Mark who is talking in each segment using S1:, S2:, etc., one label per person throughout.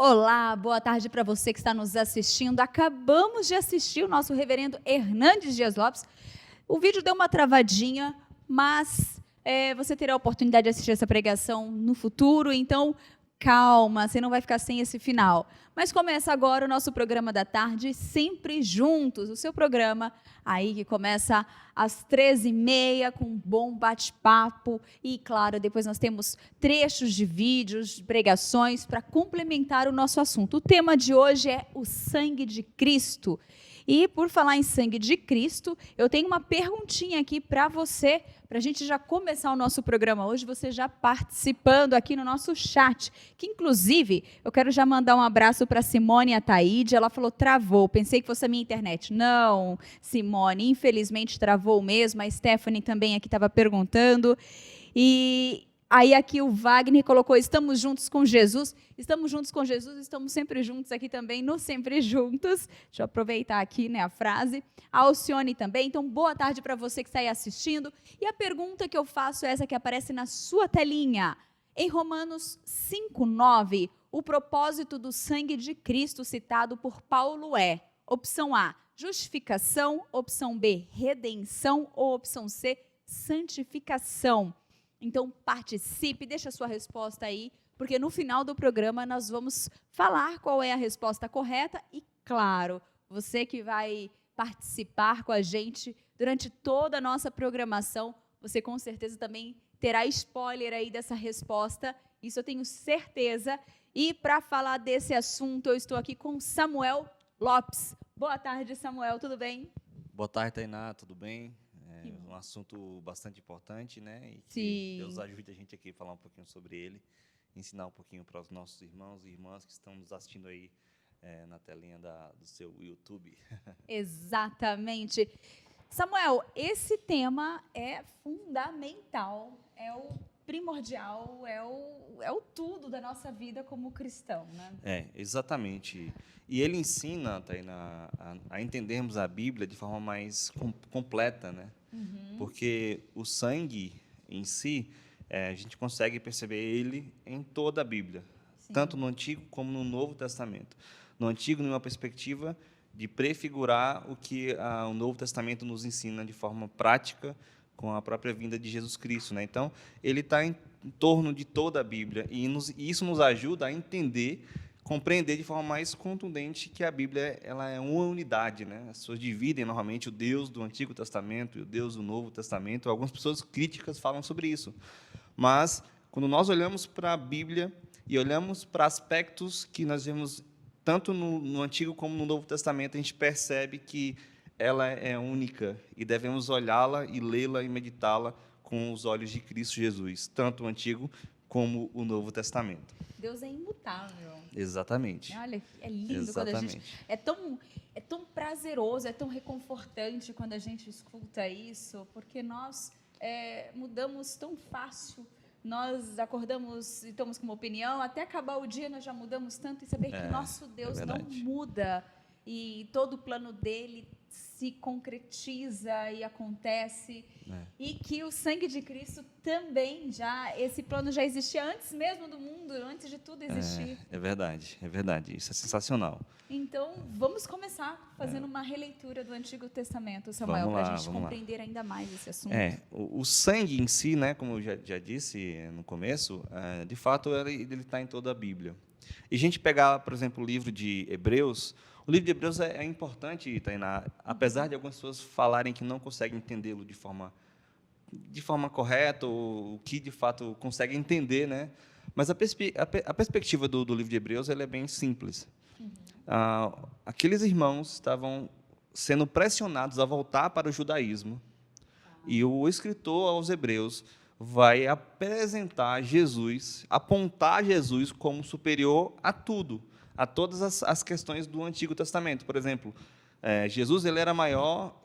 S1: Olá, boa tarde para você que está nos assistindo. Acabamos de assistir o nosso reverendo Hernandes Dias Lopes. O vídeo deu uma travadinha, mas você terá a oportunidade de assistir essa pregação no futuro, então calma, você não vai ficar sem esse final. Mas começa agora o nosso programa da tarde, Sempre Juntos, o seu programa aí que começa às 13h30 com um bom bate-papo e, claro, depois nós temos trechos de vídeos, pregações para complementar o nosso assunto. O tema de hoje é o sangue de Cristo. E por falar em sangue de Cristo, eu tenho uma perguntinha aqui para você, para a gente já começar o nosso programa hoje, você já participando aqui no nosso chat, que inclusive eu quero já mandar um abraço para Simone Ataíde, ela falou, travou, pensei que fosse a minha internet. Não, Simone, infelizmente travou mesmo, a Stephanie também aqui estava perguntando, e aí aqui o Wagner colocou, estamos juntos com Jesus, estamos sempre juntos aqui também, no Sempre Juntos. Deixa eu aproveitar aqui, a frase. A Alcione também, então boa tarde para você que está aí assistindo. E a pergunta que eu faço é essa que aparece na sua telinha. Em Romanos 5:9, o propósito do sangue de Cristo citado por Paulo é, opção A, justificação, opção B, redenção ou opção C, santificação. Então, participe, deixa a sua resposta aí, porque no final do programa nós vamos falar qual é a resposta correta e, claro, você que vai participar com a gente durante toda a nossa programação, você com certeza também terá spoiler aí dessa resposta, isso eu tenho certeza. E para falar desse assunto, eu estou aqui com Samuel Lopes. Boa tarde, Samuel, tudo bem?
S2: Boa tarde, Tainá, tudo bem? É um assunto bastante importante, né? E que
S1: Sim.
S2: Deus ajude a gente aqui a falar um pouquinho sobre ele, ensinar um pouquinho para os nossos irmãos e irmãs que estão nos assistindo aí na telinha do seu YouTube.
S1: Exatamente. Samuel, esse tema é fundamental, é o primordial, é o tudo da nossa vida como cristão, né?
S2: Exatamente. E ele ensina, Tainá, a entendermos a Bíblia de forma mais completa, né? Porque o sangue em si, a gente consegue perceber ele em toda a Bíblia, tanto no Antigo como no Novo Testamento. No Antigo, numa perspectiva de prefigurar o que o Novo Testamento nos ensina de forma prática com a própria vinda de Jesus Cristo, né? Então, ele está em torno de toda a Bíblia e isso nos ajuda a entender, compreender de forma mais contundente que a Bíblia ela é uma unidade, né? As pessoas dividem normalmente o Deus do Antigo Testamento e o Deus do Novo Testamento. Algumas pessoas críticas falam sobre isso, mas quando nós olhamos para a Bíblia e olhamos para aspectos que nós vemos tanto no Antigo como no Novo Testamento, a gente percebe que ela é única e devemos olhá-la e lê-la e meditá-la com os olhos de Cristo Jesus, tanto o Antigo como o Novo Testamento.
S1: Deus é imutável.
S2: Exatamente.
S1: Olha, é lindo.
S2: Exatamente.
S1: Quando a gente é tão prazeroso, é tão reconfortante quando a gente escuta isso, porque nós mudamos tão fácil. Nós acordamos e estamos com uma opinião, até acabar o dia nós já mudamos tanto, e saber que o nosso Deus não muda e todo o plano dele se concretiza e acontece, e que o sangue de Cristo também esse plano já existia antes mesmo do mundo, antes de tudo existir.
S2: É verdade, isso é sensacional.
S1: Então, vamos começar fazendo uma releitura do Antigo Testamento, Samuel, para a gente compreender ainda mais esse assunto.
S2: O sangue em si, né, como eu já disse no começo, de fato ele está em toda a Bíblia. E a gente pegar, por exemplo, o livro de Hebreus, o livro de Hebreus é importante, Tainá, apesar de algumas pessoas falarem que não conseguem entendê-lo de forma correta, ou que de fato conseguem entender, né? Mas a perspectiva do livro de Hebreus ela é bem simples. Aqueles irmãos estavam sendo pressionados a voltar para o judaísmo, e o escritor aos Hebreus vai apresentar Jesus, apontar Jesus como superior a tudo, a todas as questões do Antigo Testamento. Por exemplo, Jesus ele era maior,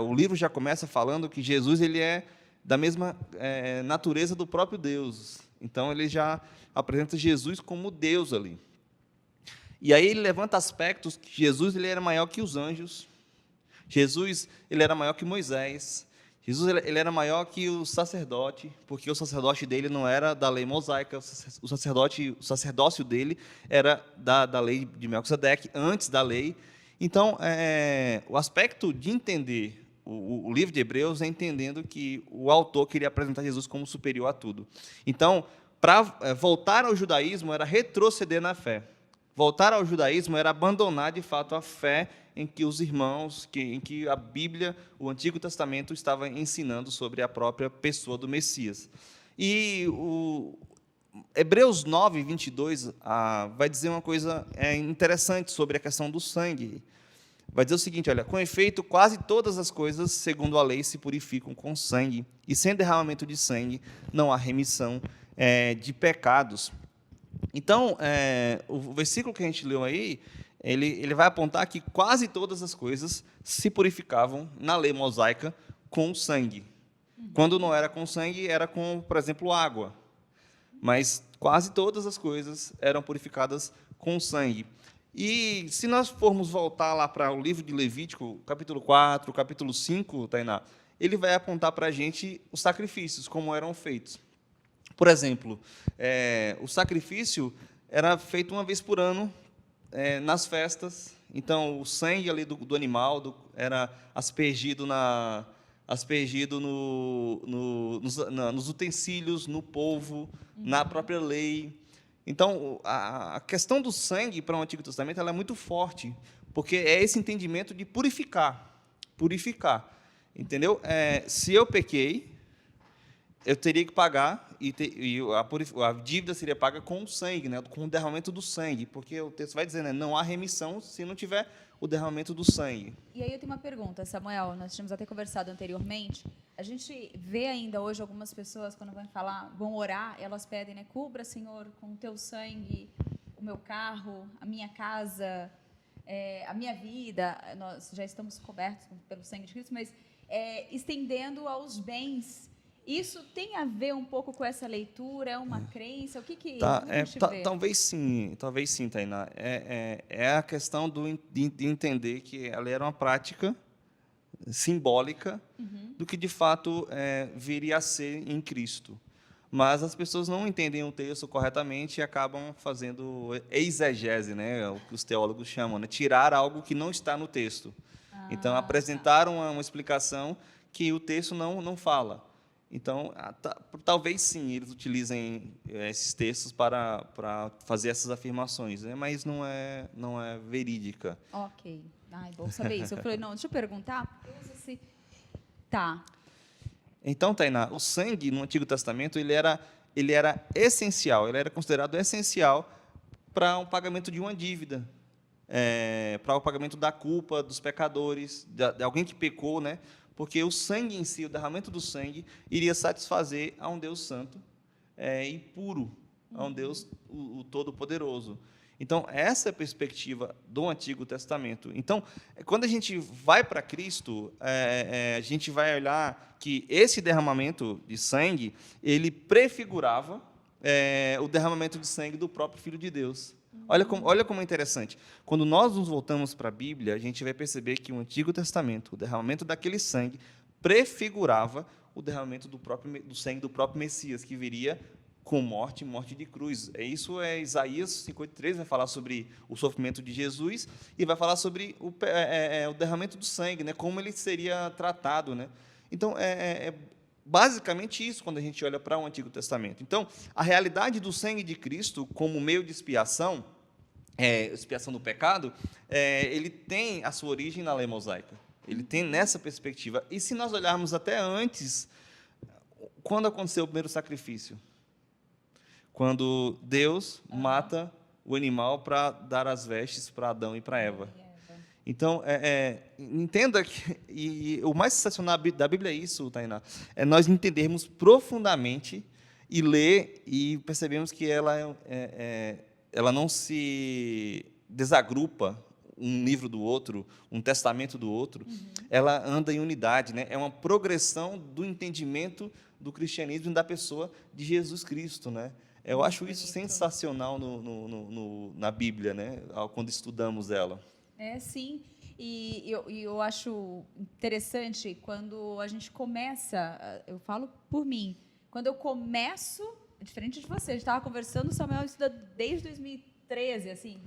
S2: o livro já começa falando que Jesus ele é da mesma natureza do próprio Deus. Então, ele já apresenta Jesus como Deus ali. E aí ele levanta aspectos que Jesus ele era maior que os anjos, Jesus ele era maior que Moisés, Jesus ele era maior que o sacerdote, porque o sacerdote dele não era da lei mosaica, o sacerdócio dele era da lei de Melquisedeque, antes da lei. Então, o aspecto de entender o livro de Hebreus é entendendo que o autor queria apresentar Jesus como superior a tudo. Então, para voltar ao judaísmo era retroceder na fé. Voltar ao judaísmo era abandonar, de fato, a fé em que os irmãos, em que a Bíblia, o Antigo Testamento, estava ensinando sobre a própria pessoa do Messias. E o Hebreus 9, 22, vai dizer uma coisa interessante sobre a questão do sangue. Vai dizer o seguinte, olha, com efeito, quase todas as coisas, segundo a lei, se purificam com sangue, e sem derramamento de sangue não há remissão de pecados. Então, o versículo que a gente leu aí, ele vai apontar que quase todas as coisas se purificavam na lei mosaica com sangue. Quando não era com sangue, era com, por exemplo, água. Mas quase todas as coisas eram purificadas com sangue. E se nós formos voltar lá para o livro de Levítico, capítulo 4, capítulo 5, Tainá, ele vai apontar para a gente os sacrifícios, como eram feitos. Por exemplo, o sacrifício era feito uma vez por ano nas festas. Então, o sangue ali do animal era aspergido nos utensílios, no polvo, na própria lei. Então, a questão do sangue para o Antigo Testamento ela é muito forte, porque é esse entendimento de purificar. Purificar. Entendeu? Se eu pequei, eu teria que pagar, e a dívida seria paga com o sangue, né, com o derramamento do sangue, porque o texto vai dizer, né, não há remissão se não tiver o derramamento do sangue.
S1: E aí eu tenho uma pergunta, Samuel, nós tínhamos até conversado anteriormente, a gente vê ainda hoje algumas pessoas, quando vão orar, elas pedem, né, cubra, Senhor, com o teu sangue, o meu carro, a minha casa, a minha vida, nós já estamos cobertos pelo sangue de Cristo, mas estendendo aos bens. Isso tem a ver um pouco com essa leitura? É uma crença? O que a gente vê?
S2: Talvez sim, Tainá. É a questão de entender que ela era uma prática simbólica do que, de fato, viria a ser em Cristo. Mas as pessoas não entendem o texto corretamente e acabam fazendo exegese, né? O que os teólogos chamam, né? Tirar algo que não está no texto. Então, apresentaram uma explicação que o texto não fala. Então, talvez sim, eles utilizem esses textos para fazer essas afirmações, né? Mas não é verídica.
S1: Ok. Ai, bom saber isso. Eu falei, não, deixa eu perguntar. Tá.
S2: Então, Tainá, o sangue no Antigo Testamento ele era essencial, ele era considerado essencial para o pagamento de uma dívida, para o pagamento da culpa dos pecadores, de alguém que pecou, né? Porque o sangue em si, o derramamento do sangue, iria satisfazer a um Deus santo e puro, a um Deus o Todo-Poderoso. Então, essa é a perspectiva do Antigo Testamento. Então, quando a gente vai para Cristo, a gente vai olhar que esse derramamento de sangue, ele prefigurava o derramamento de sangue do próprio Filho de Deus. Olha como é interessante. Quando nós nos voltamos para a Bíblia, a gente vai perceber que o Antigo Testamento, o derramamento daquele sangue, prefigurava o derramamento do sangue do próprio Messias, que viria com morte de cruz. Isso é Isaías 53, vai falar sobre o sofrimento de Jesus e vai falar sobre o derramamento do sangue, né, como ele seria tratado. Né? Então, basicamente isso quando a gente olha para o Antigo Testamento. Então, a realidade do sangue de Cristo como meio de expiação, expiação do pecado, ele tem a sua origem na lei mosaica. Ele tem nessa perspectiva. E se nós olharmos até antes, quando aconteceu o primeiro sacrifício? Quando Deus mata o animal para dar as vestes para Adão e para Eva. Então, entenda que e o mais sensacional da Bíblia é isso, Tainá, é nós entendermos profundamente e ler e percebemos que ela não se desagrupa um livro do outro, um testamento do outro, ela anda em unidade, né? É uma progressão do entendimento do cristianismo e da pessoa de Jesus Cristo, né? Eu acho isso sensacional na Bíblia, né? Quando estudamos ela.
S1: Sim. E eu acho interessante quando a gente começa, eu falo por mim, quando eu começo, diferente de você, a gente estava conversando, o Samuel estuda desde 2013, assim,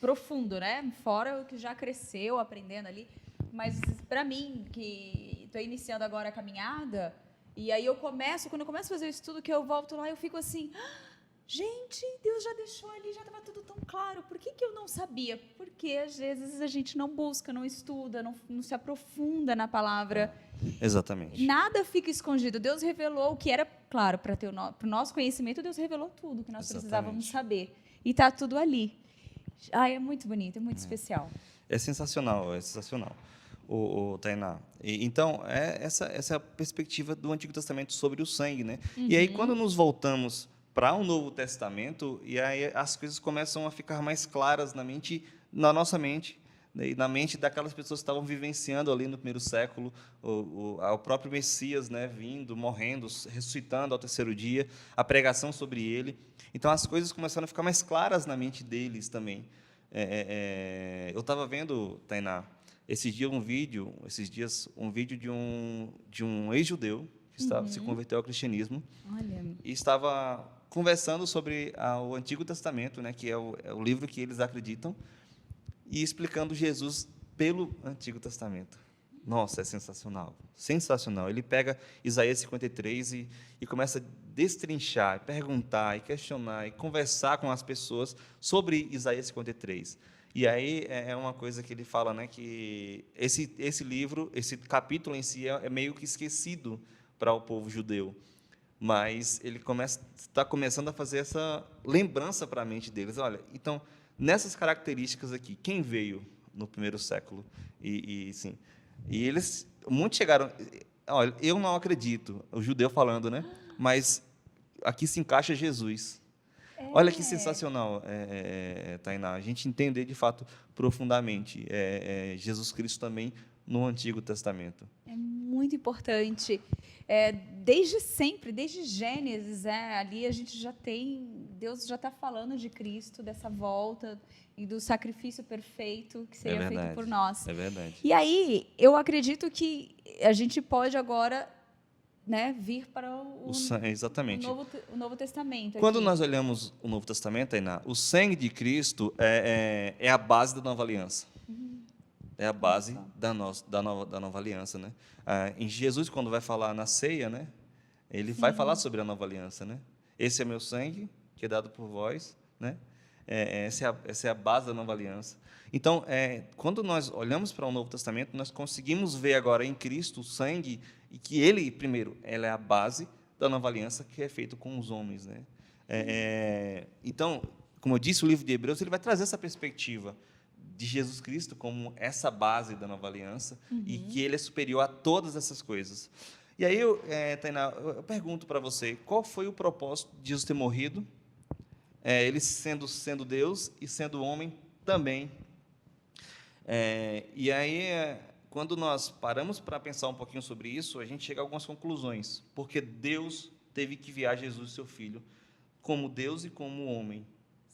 S1: profundo, né? Fora o que já cresceu aprendendo ali. Mas para mim, que estou iniciando agora a caminhada, e aí quando eu começo a fazer o estudo, que eu volto lá, eu fico assim, gente, Deus já deixou ali, já estava tudo tão claro. Por que eu não sabia? Porque às vezes a gente não busca, não estuda, não se aprofunda na palavra.
S2: Exatamente.
S1: Nada fica escondido. Deus revelou o que era claro para o nosso conhecimento. Deus revelou tudo que nós precisávamos saber. E está tudo ali. É muito bonito, é muito especial.
S2: É sensacional, é sensacional. Tainá. Então, essa é a perspectiva do Antigo Testamento sobre o sangue, né? E aí, quando nos voltamos para o Novo Testamento, e aí as coisas começam a ficar mais claras na nossa mente, né, e na mente daquelas pessoas que estavam vivenciando ali no primeiro século, o próprio Messias, né, vindo, morrendo, ressuscitando ao terceiro dia, a pregação sobre ele. Então, as coisas começaram a ficar mais claras na mente deles também. Eu estava vendo, Tainá, esses dias um vídeo de um ex-judeu que se converteu ao cristianismo.
S1: Olha.
S2: E estava conversando sobre o Antigo Testamento, né, que é o livro que eles acreditam, e explicando Jesus pelo Antigo Testamento. Nossa, é sensacional, sensacional. Ele pega Isaías 53 e começa a destrinchar, perguntar, e questionar, e conversar com as pessoas sobre Isaías 53. E aí é uma coisa que ele fala, né, que esse livro, esse capítulo em si é meio que esquecido para o povo judeu, mas ele está começando a fazer essa lembrança para a mente deles. Olha, então, nessas características aqui, quem veio no primeiro século? Sim, e muitos chegaram. Olha, eu não acredito, o judeu falando, né? Mas aqui se encaixa Jesus. Olha que sensacional, Tainá, a gente entender de fato profundamente Jesus Cristo também no Antigo Testamento.
S1: É muito importante. Desde sempre, desde Gênesis, ali a gente já tem, Deus já está falando de Cristo, dessa volta e do sacrifício perfeito que seria feito por nós.
S2: É verdade.
S1: E aí, eu acredito que a gente pode agora, né, vir para
S2: exatamente.
S1: o Novo Testamento.
S2: Quando
S1: aqui.
S2: nós olhamos o Novo Testamento, Tainá, o sangue de Cristo é a base da nova aliança. É a base da nova aliança, né? Em Jesus, quando vai falar na ceia, né, ele vai falar sobre a nova aliança, né? Esse é meu sangue, que é dado por vós, né? Essa é a base da nova aliança. Então, quando nós olhamos para o Novo Testamento, nós conseguimos ver agora em Cristo o sangue, e que ele, primeiro, ela é a base da nova aliança que é feito com os homens, né? Então, como eu disse, o livro de Hebreus ele vai trazer essa perspectiva de Jesus Cristo como essa base da nova aliança e que ele é superior a todas essas coisas. E aí, Tainá, eu pergunto para você, qual foi o propósito de Jesus ter morrido, ele sendo Deus e sendo homem também? E aí, quando nós paramos para pensar um pouquinho sobre isso, a gente chega a algumas conclusões, porque Deus teve que enviar Jesus, seu Filho, como Deus e como homem.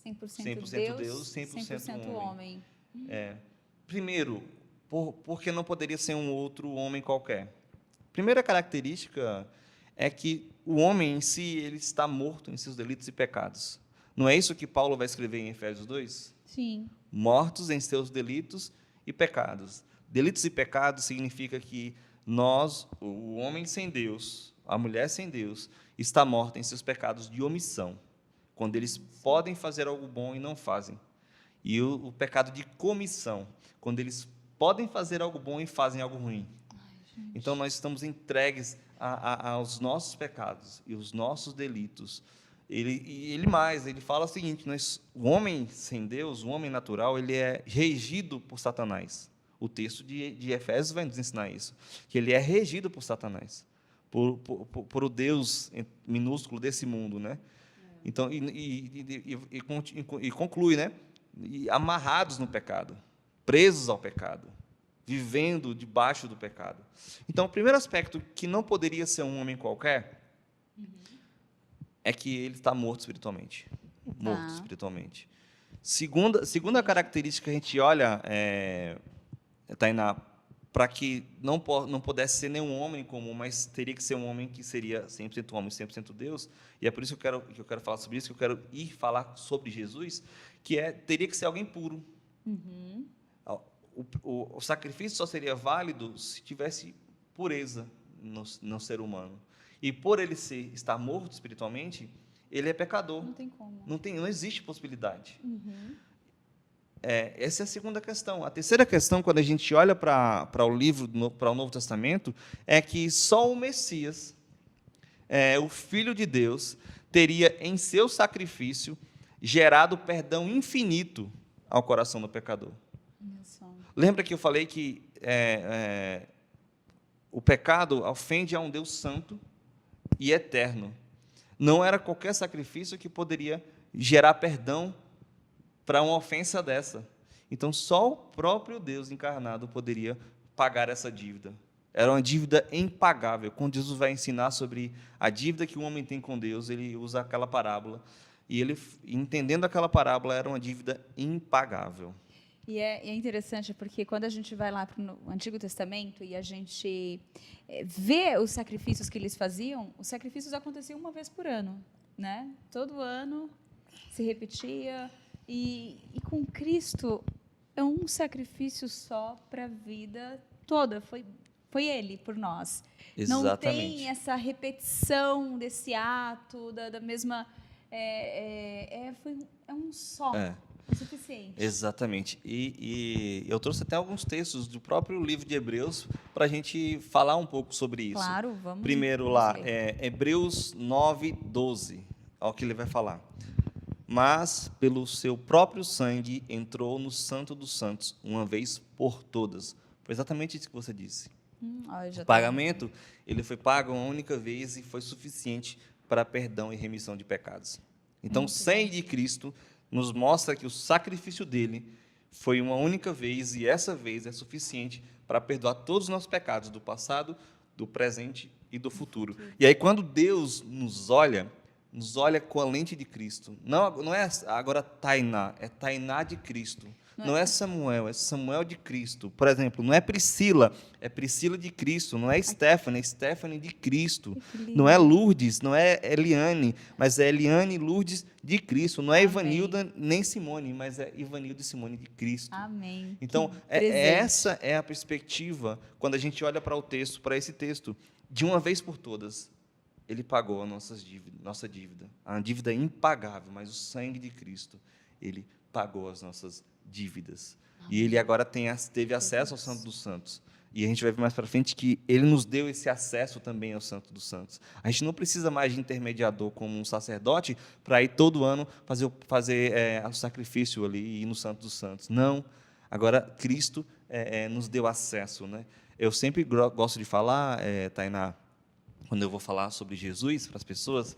S1: 100% Deus,
S2: 100%
S1: homem.
S2: Primeiro, porque não poderia ser um outro homem qualquer. Primeira característica é que o homem em si ele está morto em seus delitos e pecados. Não é isso que Paulo vai escrever em Efésios 2?
S1: Sim.
S2: Mortos em seus delitos e pecados. Delitos e pecados significa que nós, o homem sem Deus, a mulher sem Deus, está morta em seus pecados de omissão, quando eles podem fazer algo bom e não fazem. E o pecado de comissão, quando eles podem fazer algo bom e fazem algo ruim. Então, nós estamos entregues aos nossos pecados e os nossos delitos. Ele fala o seguinte, o homem sem Deus, o homem natural, ele é regido por Satanás. O texto de Efésios vai nos ensinar isso, que ele é regido por Satanás, por o Deus minúsculo desse mundo, né? Então, e conclui, né? E amarrados no pecado, presos ao pecado, vivendo debaixo do pecado. Então, o primeiro aspecto que não poderia ser um homem qualquer é que ele está morto espiritualmente. Morto espiritualmente. Segunda característica que a gente olha Tainá, para que não pudesse ser nenhum homem comum, mas teria que ser um homem que seria 100% homem, 100% Deus, e é por isso que eu quero falar sobre isso, que eu quero ir falar sobre Jesus, teria que ser alguém puro.
S1: Uhum.
S2: O sacrifício só seria válido se tivesse pureza no ser humano. E por ele estar morto espiritualmente, ele é pecador.
S1: Não tem como.
S2: Não existe possibilidade.
S1: Uhum.
S2: Essa é a segunda questão. A terceira questão, quando a gente olha para o Novo Testamento, é que só o Messias, o Filho de Deus, teria em seu sacrifício gerado perdão infinito ao coração do pecador. Lembra que eu falei que o pecado ofende a um Deus santo e eterno. Não era qualquer sacrifício que poderia gerar perdão para uma ofensa dessa. Então, só o próprio Deus encarnado poderia pagar essa dívida. Era uma dívida impagável. Quando Jesus vai ensinar sobre a dívida que o homem tem com Deus, ele usa aquela parábola. E ele, entendendo aquela parábola, era uma dívida impagável.
S1: E é interessante porque quando a gente vai lá para o Antigo Testamento e a gente vê os sacrifícios que eles faziam, os sacrifícios aconteciam uma vez por ano, né? Todo ano se repetia. E com Cristo é um sacrifício só para a vida toda. Foi Ele por nós.
S2: Exatamente.
S1: Não tem essa repetição desse ato, da mesma... É um só. É suficiente.
S2: Exatamente. E eu trouxe até alguns textos do próprio livro de Hebreus para a gente falar um pouco sobre isso.
S1: Claro, vamos.
S2: Primeiro lá, Hebreus 9, 12. Olha o que ele vai falar. Mas, pelo seu próprio sangue, entrou no Santo dos Santos, uma vez por todas. Foi exatamente isso que você disse. O pagamento, ele foi pago uma única vez e foi suficiente para perdão e remissão de pecados. Então, o sangue de Cristo nos mostra que o sacrifício dele foi uma única vez, e essa vez é suficiente para perdoar todos os nossos pecados, do passado, do presente e do futuro. E aí, quando Deus nos olha com a lente de Cristo. Não é agora Tainá, é Tainá de Cristo. Não é Samuel, é Samuel de Cristo. Por exemplo, não é Priscila, é Priscila de Cristo. Não é Stephanie, é Stephanie de Cristo. Não é Lourdes, não é Eliane, mas é Eliane e Lourdes de Cristo. Não é Ivanilda nem Simone, mas é Ivanilda e Simone de Cristo.
S1: Amém.
S2: Então, essa é a perspectiva quando a gente olha para o texto, para esse texto. De uma vez por todas, Ele pagou a nossa dívida. A dívida impagável, mas o sangue de Cristo, Ele pagou as nossas dívidas. Amém. E Ele agora teve acesso ao Santo dos Santos. E a gente vai ver mais para frente que Ele nos deu esse acesso também ao Santo dos Santos. A gente não precisa mais de intermediador como um sacerdote para ir todo ano fazer o sacrifício ali e ir no Santo dos Santos. Não. Agora, Cristo nos deu acesso. Né? Eu sempre gosto de falar, Tainá, quando eu vou falar sobre Jesus para as pessoas,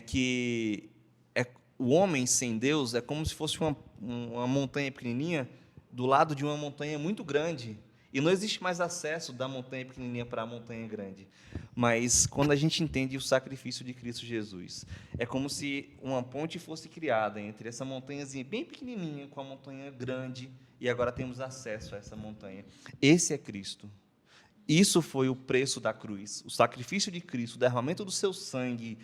S2: que o homem sem Deus é como se fosse uma montanha pequenininha do lado de uma montanha muito grande. E não existe mais acesso da montanha pequenininha para a montanha grande. Mas, quando a gente entende o sacrifício de Cristo Jesus, é como se uma ponte fosse criada entre essa montanhazinha bem pequenininha com a montanha grande, e agora temos acesso a essa montanha. Esse é Cristo. Isso foi o preço da cruz. O sacrifício de Cristo, o derramamento do seu sangue,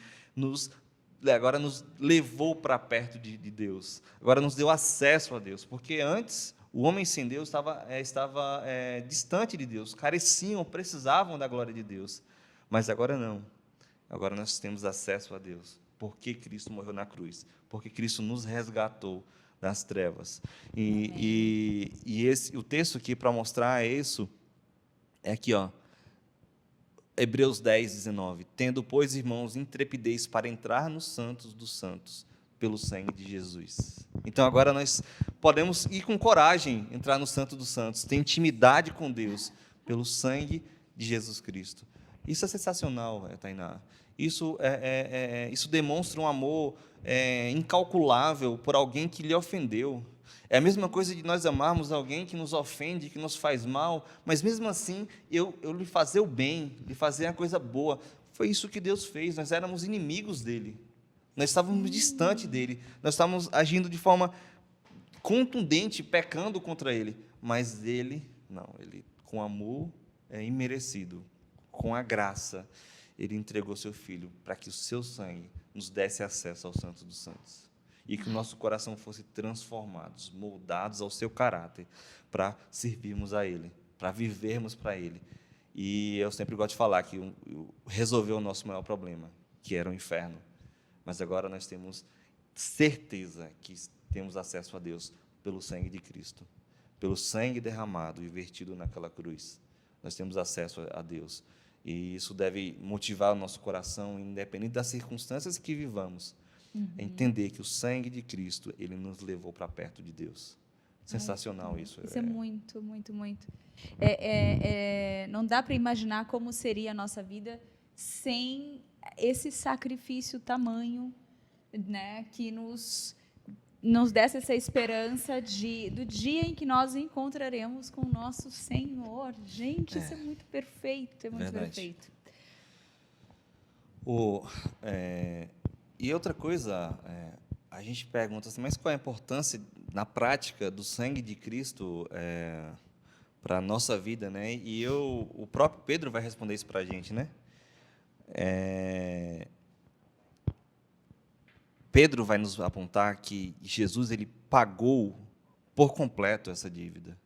S2: agora nos levou para perto de Deus. Agora nos deu acesso a Deus. Porque antes, o homem sem Deus estava distante de Deus. Careciam, precisavam da glória de Deus. Mas agora não. Agora nós temos acesso a Deus. Porque Cristo morreu na cruz. Porque Cristo nos resgatou das trevas. E o texto aqui, para mostrar isso, é aqui, Hebreus 10, 19. Tendo, pois, irmãos, intrepidez para entrar nos santos dos santos, pelo sangue de Jesus. Então, agora nós podemos ir com coragem, entrar no santo dos santos, ter intimidade com Deus, pelo sangue de Jesus Cristo. Isso é sensacional, Tainá. Isso demonstra um amor incalculável por alguém que lhe ofendeu. É a mesma coisa de nós amarmos alguém que nos ofende, que nos faz mal, mas mesmo assim, eu lhe fazer o bem, lhe fazer a coisa boa. Foi isso que Deus fez, nós éramos inimigos dele. Nós estávamos distante dele, nós estávamos agindo de forma contundente, pecando contra ele, mas ele Não, ele, com amor imerecido, com a graça, ele entregou seu Filho para que o seu sangue nos desse acesso ao Santo dos Santos. E que o nosso coração fosse transformados, moldados ao seu caráter, para servirmos a Ele, para vivermos para Ele. E eu sempre gosto de falar que resolveu o nosso maior problema, que era o inferno. Mas agora nós temos certeza que temos acesso a Deus pelo sangue de Cristo, pelo sangue derramado e vertido naquela cruz. Nós temos acesso a Deus. E isso deve motivar o nosso coração, independente das circunstâncias que vivamos, é entender que o sangue de Cristo, ele nos levou para perto de Deus. Sensacional isso.
S1: Isso é muito, muito, muito. Não dá para imaginar como seria a nossa vida sem esse sacrifício tamanho, né, que nos desse essa esperança do dia em que nós encontraremos com o nosso Senhor. Gente, isso é muito perfeito, é muito
S2: Verdade.
S1: perfeito.
S2: E outra coisa, a gente pergunta assim, mas qual é a importância na prática do sangue de Cristo para a nossa vida, né? E o próprio Pedro vai responder isso para a gente, né? Pedro vai nos apontar que Jesus ele pagou por completo essa dívida.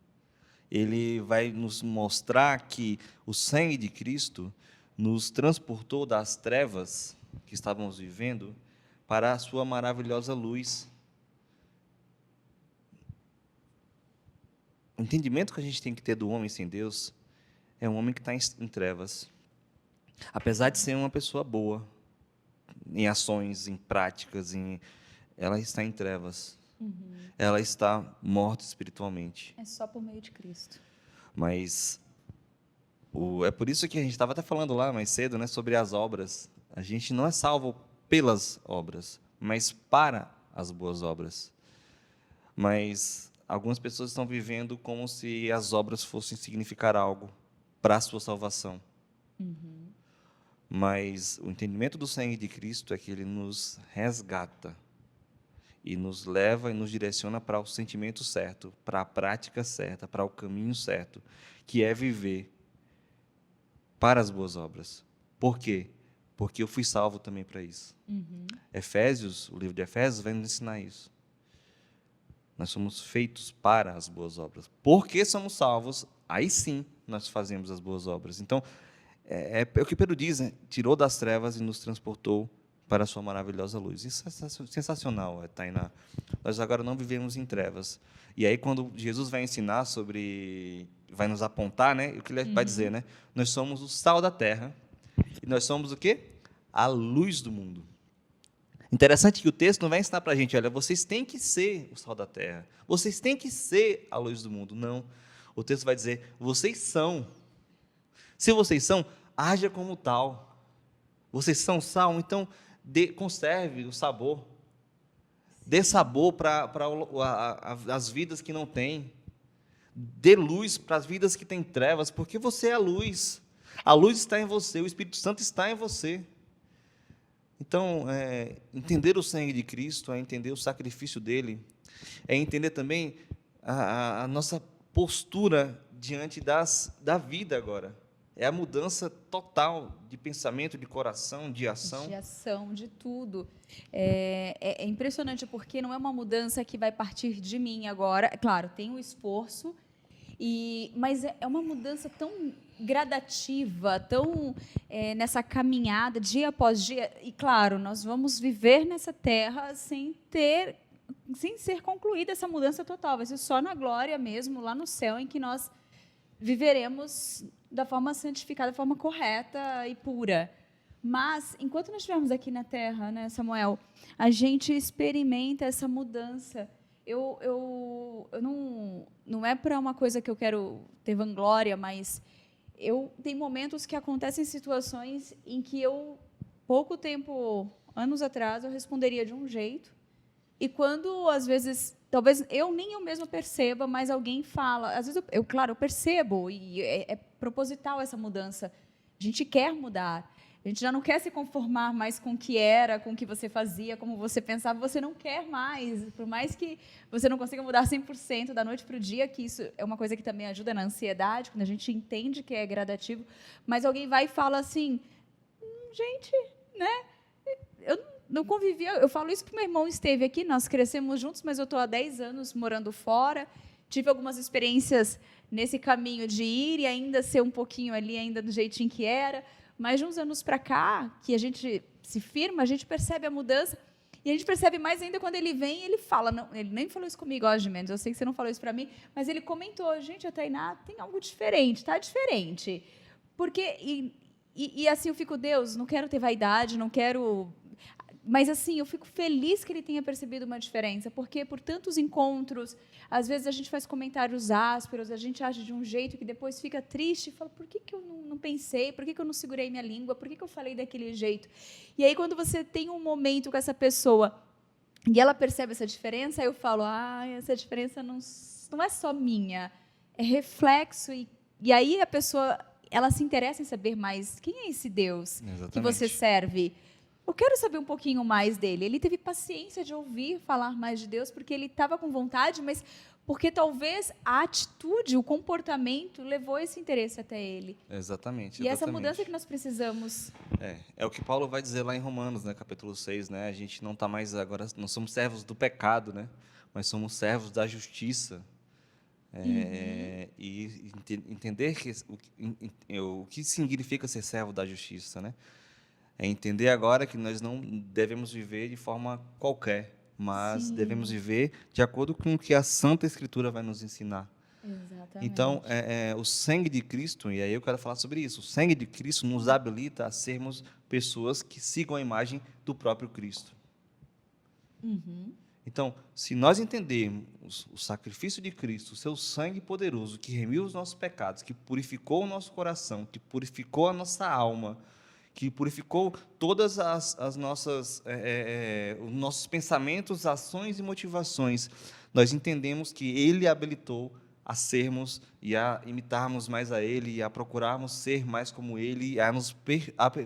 S2: Ele vai nos mostrar que o sangue de Cristo nos transportou das trevas que estávamos vivendo para a sua maravilhosa luz. O entendimento que a gente tem que ter do homem sem Deus é um homem que está em trevas. Apesar de ser uma pessoa boa, em ações, em práticas, ela está em trevas. Ela está morta espiritualmente.
S1: É só por meio de Cristo.
S2: Mas é por isso que a gente estava até falando lá mais cedo, né, sobre as obras. A gente não é salvo pelas obras, mas para as boas obras. Mas algumas pessoas estão vivendo como se as obras fossem significar algo para a sua salvação. Mas o entendimento do sangue de Cristo é que ele nos resgata e nos leva e nos direciona para o sentimento certo, para a prática certa, para o caminho certo, que é viver para as boas obras. Por quê? Porque eu fui salvo também para isso. Efésios, o livro de Efésios vai nos ensinar isso. Nós somos feitos para as boas obras. Porque somos salvos, aí sim nós fazemos as boas obras. Então, é o que Pedro diz, né? Tirou das trevas e nos transportou para a sua maravilhosa luz. Isso é sensacional, Tainá. Nós agora não vivemos em trevas. E aí, quando Jesus vai ensinar vai nos apontar, né? O que ele vai dizer, né? Nós somos o sal da terra e nós somos o quê? A luz do mundo. Interessante que o texto não vai ensinar para a gente, olha, vocês têm que ser o sal da terra, vocês têm que ser a luz do mundo. Não. O texto vai dizer, vocês são. Se vocês são, haja como tal. Vocês são sal, então conserve o sabor. Dê sabor para as vidas que não têm. Dê luz para as vidas que têm trevas, porque você é a luz. A luz está em você, o Espírito Santo está em você. Então, entender o sangue de Cristo, é entender o sacrifício dele, é entender também a nossa postura diante da vida agora. É a mudança total de pensamento, de coração, de ação.
S1: De ação, de tudo. É impressionante, porque não é uma mudança que vai partir de mim agora. Claro, tem o esforço, mas é uma mudança tão gradativa, tão nessa caminhada, dia após dia. E, claro, nós vamos viver nessa terra sem ser concluída essa mudança total. Vai ser só na glória mesmo, lá no céu, em que nós viveremos da forma santificada, da forma correta e pura. Mas, enquanto nós estivermos aqui na terra, né, Samuel, a gente experimenta essa mudança. Eu não é para uma coisa que eu quero ter vanglória, mas tem momentos que acontecem situações em que anos atrás, eu responderia de um jeito, e quando, às vezes, talvez nem eu mesma perceba, mas alguém fala, às vezes, claro, eu percebo, e é proposital essa mudança, a gente quer mudar, A gente já não quer se conformar mais com o que era, com o que você fazia, como você pensava. Você não quer mais. Por mais que você não consiga mudar 100% da noite para o dia, que isso é uma coisa que também ajuda na ansiedade, quando a gente entende que é gradativo. Mas alguém vai e fala assim, gente, né? Eu não convivia. Eu falo isso porque meu irmão esteve aqui, nós crescemos juntos, mas eu estou há 10 anos morando fora. Tive algumas experiências nesse caminho de ir e ainda ser um pouquinho ali, ainda do jeitinho que era. Mas de uns anos para cá, que a gente se firma, a gente percebe a mudança. E a gente percebe mais ainda quando ele vem e ele fala. Não, ele nem falou isso comigo, ó, Gimenez, eu sei que você não falou isso para mim, mas ele comentou, gente, a Tainá tem algo diferente, está diferente. Porque, assim, eu fico, Deus, não quero ter vaidade, não quero... Mas, assim, eu fico feliz que ele tenha percebido uma diferença, porque por tantos encontros, às vezes a gente faz comentários ásperos, a gente age de um jeito que depois fica triste e fala, por que eu não pensei, por que eu não segurei minha língua, por que eu falei daquele jeito? E aí, quando você tem um momento com essa pessoa e ela percebe essa diferença, eu falo, essa diferença não é só minha, é reflexo. E aí a pessoa, ela se interessa em saber mais quem é esse Deus que você serve. Eu quero saber um pouquinho mais dele. Ele teve paciência de ouvir falar mais de Deus, porque ele estava com vontade, mas porque talvez a atitude, o comportamento levou esse interesse até ele.
S2: Exatamente.
S1: E essa mudança que nós precisamos.
S2: É o que Paulo vai dizer lá em Romanos, né, capítulo 6, né? A gente não está mais agora, não somos servos do pecado, né? Mas somos servos da justiça. E entender o que significa ser servo da justiça, né? É entender agora que nós não devemos viver de forma qualquer, mas devemos viver de acordo com o que a Santa Escritura vai nos ensinar.
S1: Exatamente.
S2: Então, o sangue de Cristo, e aí eu quero falar sobre isso, o sangue de Cristo nos habilita a sermos pessoas que sigam a imagem do próprio Cristo. Então, se nós entendermos o sacrifício de Cristo, o seu sangue poderoso, que remiu os nossos pecados, que purificou o nosso coração, que purificou a nossa alma, que purificou todas as nossas, os nossos pensamentos, ações e motivações, nós entendemos que Ele habilitou a sermos e a imitarmos mais a Ele, e a procurarmos ser mais como Ele, a nos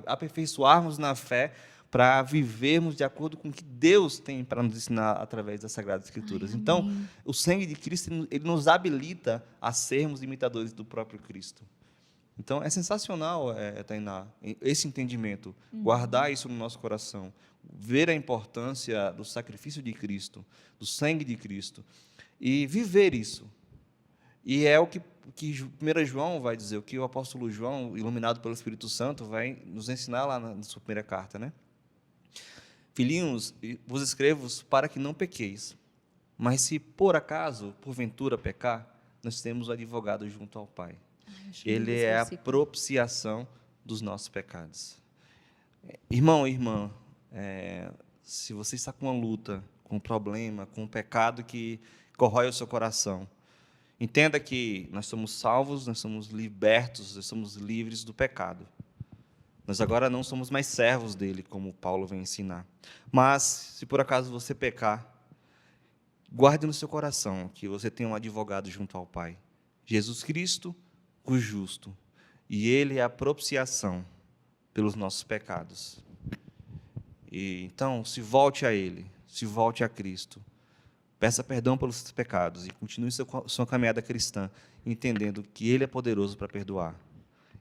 S2: aperfeiçoarmos na fé, para vivermos de acordo com o que Deus tem para nos ensinar através das Sagradas Escrituras. Então, o sangue de Cristo, ele nos habilita a sermos imitadores do próprio Cristo. Então, é sensacional, Tainá, esse entendimento, guardar isso no nosso coração, ver a importância do sacrifício de Cristo, do sangue de Cristo, e viver isso. E é o que 1 João vai dizer, o que o apóstolo João, iluminado pelo Espírito Santo, vai nos ensinar lá na sua primeira carta, né? Filhinhos, vos escrevo para que não pequeis, mas se por acaso, porventura, pecar, nós temos o advogado junto ao Pai. Ele é a propiciação dos nossos pecados. Irmão e irmã, se você está com uma luta, com um problema, com um pecado que corrói o seu coração, entenda que nós somos salvos, nós somos libertos, nós somos livres do pecado. Nós agora não somos mais servos dele, como Paulo vem ensinar. Mas, se por acaso você pecar, guarde no seu coração que você tem um advogado junto ao Pai, Jesus Cristo, o justo, e Ele é a propiciação pelos nossos pecados. E então, se volte a Ele, se volte a Cristo, peça perdão pelos seus pecados e continue sua caminhada cristã, entendendo que Ele é poderoso para perdoar.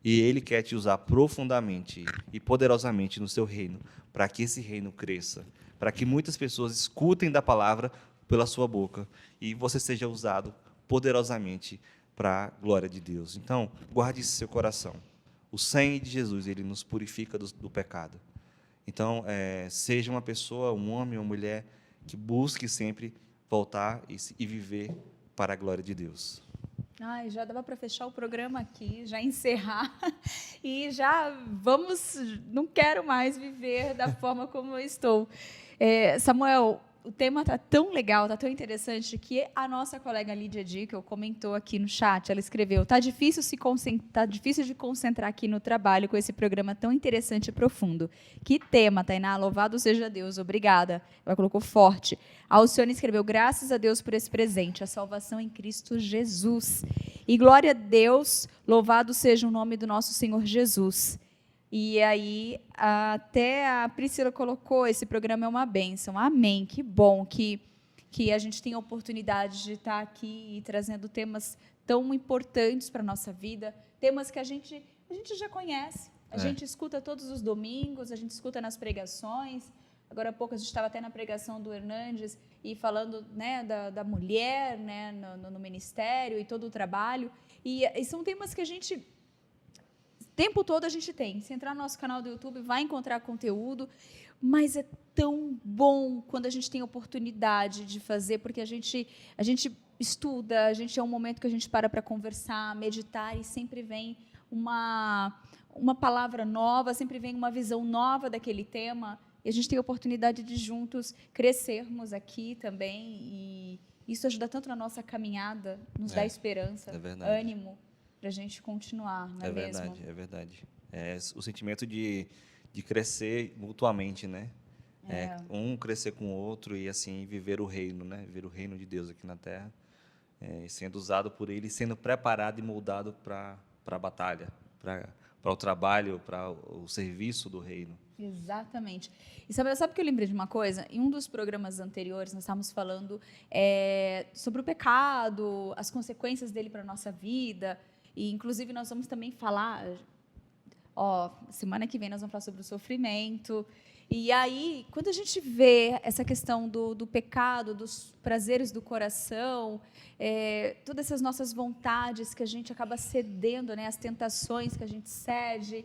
S2: E Ele quer te usar profundamente e poderosamente no seu reino, para que esse reino cresça, para que muitas pessoas escutem da palavra pela sua boca e você seja usado poderosamente para a glória de Deus. Então, guarde isso no seu coração. O sangue de Jesus, ele nos purifica do pecado. Então, seja uma pessoa, um homem ou mulher, que busque sempre voltar e viver para a glória de Deus.
S1: Já dava para fechar o programa aqui, já encerrar, e não quero mais viver da forma como eu estou. Samuel, o tema está tão legal, está tão interessante, que a nossa colega Lídia Dickel comentou aqui no chat, ela escreveu, tá difícil de concentrar aqui no trabalho com esse programa tão interessante e profundo. Que tema, Tainá, louvado seja Deus, obrigada. Ela colocou forte. A Alcione escreveu, graças a Deus por esse presente, a salvação em Cristo Jesus. E glória a Deus, louvado seja o nome do nosso Senhor Jesus. E aí, até a Priscila colocou, esse programa é uma bênção. Amém, que bom que a gente tem a oportunidade de estar aqui e trazendo temas tão importantes para a nossa vida, temas que a gente já conhece, a gente escuta todos os domingos, a gente escuta nas pregações. Agora há pouco a gente estava até na pregação do Hernandes e falando, né, da mulher, né, no ministério e todo o trabalho. E são temas que a gente, o tempo todo a gente tem. Se entrar no nosso canal do YouTube, vai encontrar conteúdo, mas é tão bom quando a gente tem a oportunidade de fazer, porque a gente estuda, é um momento que a gente para conversar, meditar, e sempre vem uma palavra nova, sempre vem uma visão nova daquele tema, e a gente tem a oportunidade de juntos crescermos aqui também, e isso ajuda tanto na nossa caminhada, nos dá esperança, ânimo, para a gente continuar, não é mesmo?
S2: É verdade. É o sentimento de crescer mutuamente, né? Um crescer com o outro e assim viver o reino, né? Viver o reino de Deus aqui na Terra, sendo usado por Ele, sendo preparado e moldado para a batalha, para o trabalho, para o serviço do reino.
S1: Exatamente. E sabe que eu lembrei de uma coisa? Em um dos programas anteriores, nós estávamos falando sobre o pecado, as consequências dele para a nossa vida, e inclusive nós vamos também falar, semana que vem nós vamos falar sobre o sofrimento. E aí, quando a gente vê essa questão do pecado, dos prazeres do coração, todas essas nossas vontades que a gente acaba cedendo, né, as tentações que a gente cede,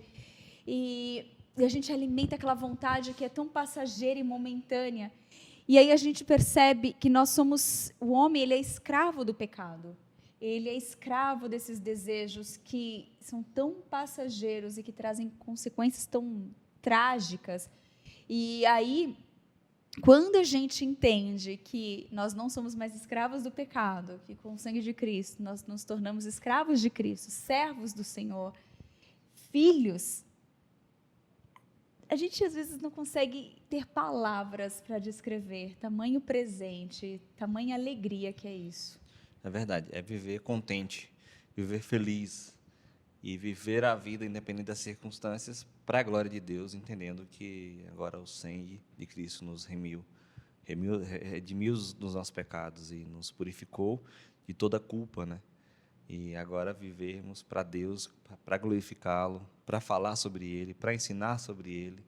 S1: e a gente alimenta aquela vontade que é tão passageira e momentânea. E aí a gente percebe que o homem, ele é escravo do pecado. Ele é escravo desses desejos que são tão passageiros e que trazem consequências tão trágicas. E aí, quando a gente entende que nós não somos mais escravos do pecado, que com o sangue de Cristo nós nos tornamos escravos de Cristo, servos do Senhor, filhos, a gente às vezes não consegue ter palavras para descrever tamanho presente, tamanha alegria que é isso.
S2: É verdade, é viver contente, viver feliz e viver a vida independente das circunstâncias para a glória de Deus, entendendo que agora o sangue de Cristo nos redimiu dos nossos pecados e nos purificou de toda culpa, né? E agora vivermos para Deus, para glorificá-lo, para falar sobre Ele, para ensinar sobre Ele,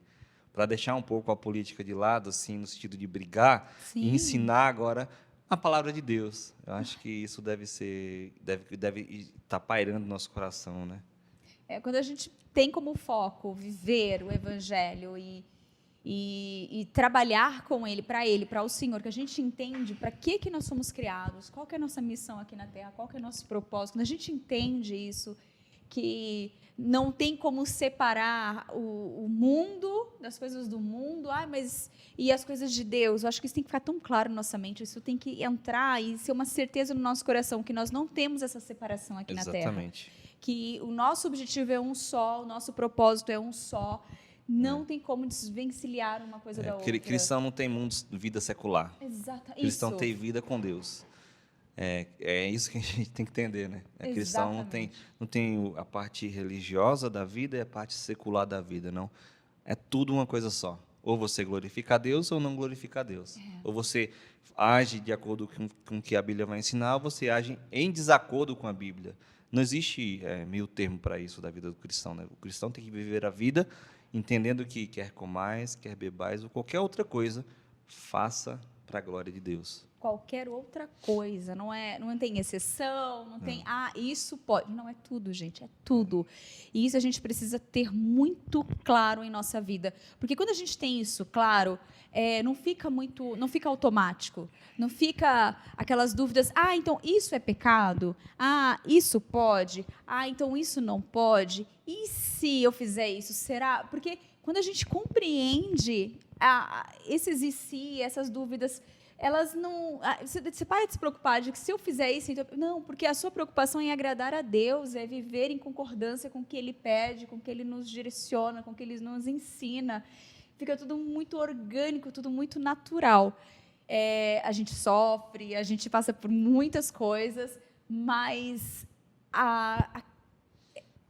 S2: para deixar um pouco a política de lado, assim, no sentido de brigar, e ensinar agora a palavra de Deus. Eu acho que isso deve estar pairando no nosso coração, né?
S1: Quando a gente tem como foco viver o Evangelho e trabalhar com Ele, para o Senhor, que a gente entende para que nós somos criados, qual que é a nossa missão aqui na Terra, qual que é o nosso propósito, quando a gente entende isso, que não tem como separar o mundo das coisas do mundo, e as coisas de Deus. Eu acho que isso tem que ficar tão claro na nossa mente, isso tem que entrar e ser uma certeza no nosso coração, que nós não temos essa separação aqui na Terra.
S2: Exatamente.
S1: Que o nosso objetivo é um só, o nosso propósito é um só, não tem como desvencilhar uma coisa da outra.
S2: Cristão não tem vida secular.
S1: Exato.
S2: Cristão tem vida com Deus. É isso que a gente tem que entender, né? Cristão não tem a parte religiosa da vida e a parte secular da vida, não. É tudo uma coisa só. Ou você glorifica a Deus ou não glorifica a Deus. Ou você age de acordo com o que a Bíblia vai ensinar, ou você age em desacordo com a Bíblia. Não existe meio termo para isso da vida do cristão, né? O cristão tem que viver a vida entendendo que quer comais, quer bebais ou qualquer outra coisa, faça para a glória de Deus.
S1: Qualquer outra coisa, não tem exceção, não tem, isso pode. Não, é tudo, gente, é tudo. E isso a gente precisa ter muito claro em nossa vida. Porque quando a gente tem isso claro, não fica automático, não fica aquelas dúvidas, então isso é pecado? Isso pode? Então isso não pode? E se eu fizer isso, será? Porque quando a gente compreende esses e se, essas dúvidas, elas não... Você para de se preocupar de que se eu fizer isso... Então, não, porque a sua preocupação é em agradar a Deus, é viver em concordância com o que Ele pede, com o que Ele nos direciona, com o que Ele nos ensina. Fica tudo muito orgânico, tudo muito natural. A gente sofre, a gente passa por muitas coisas, mas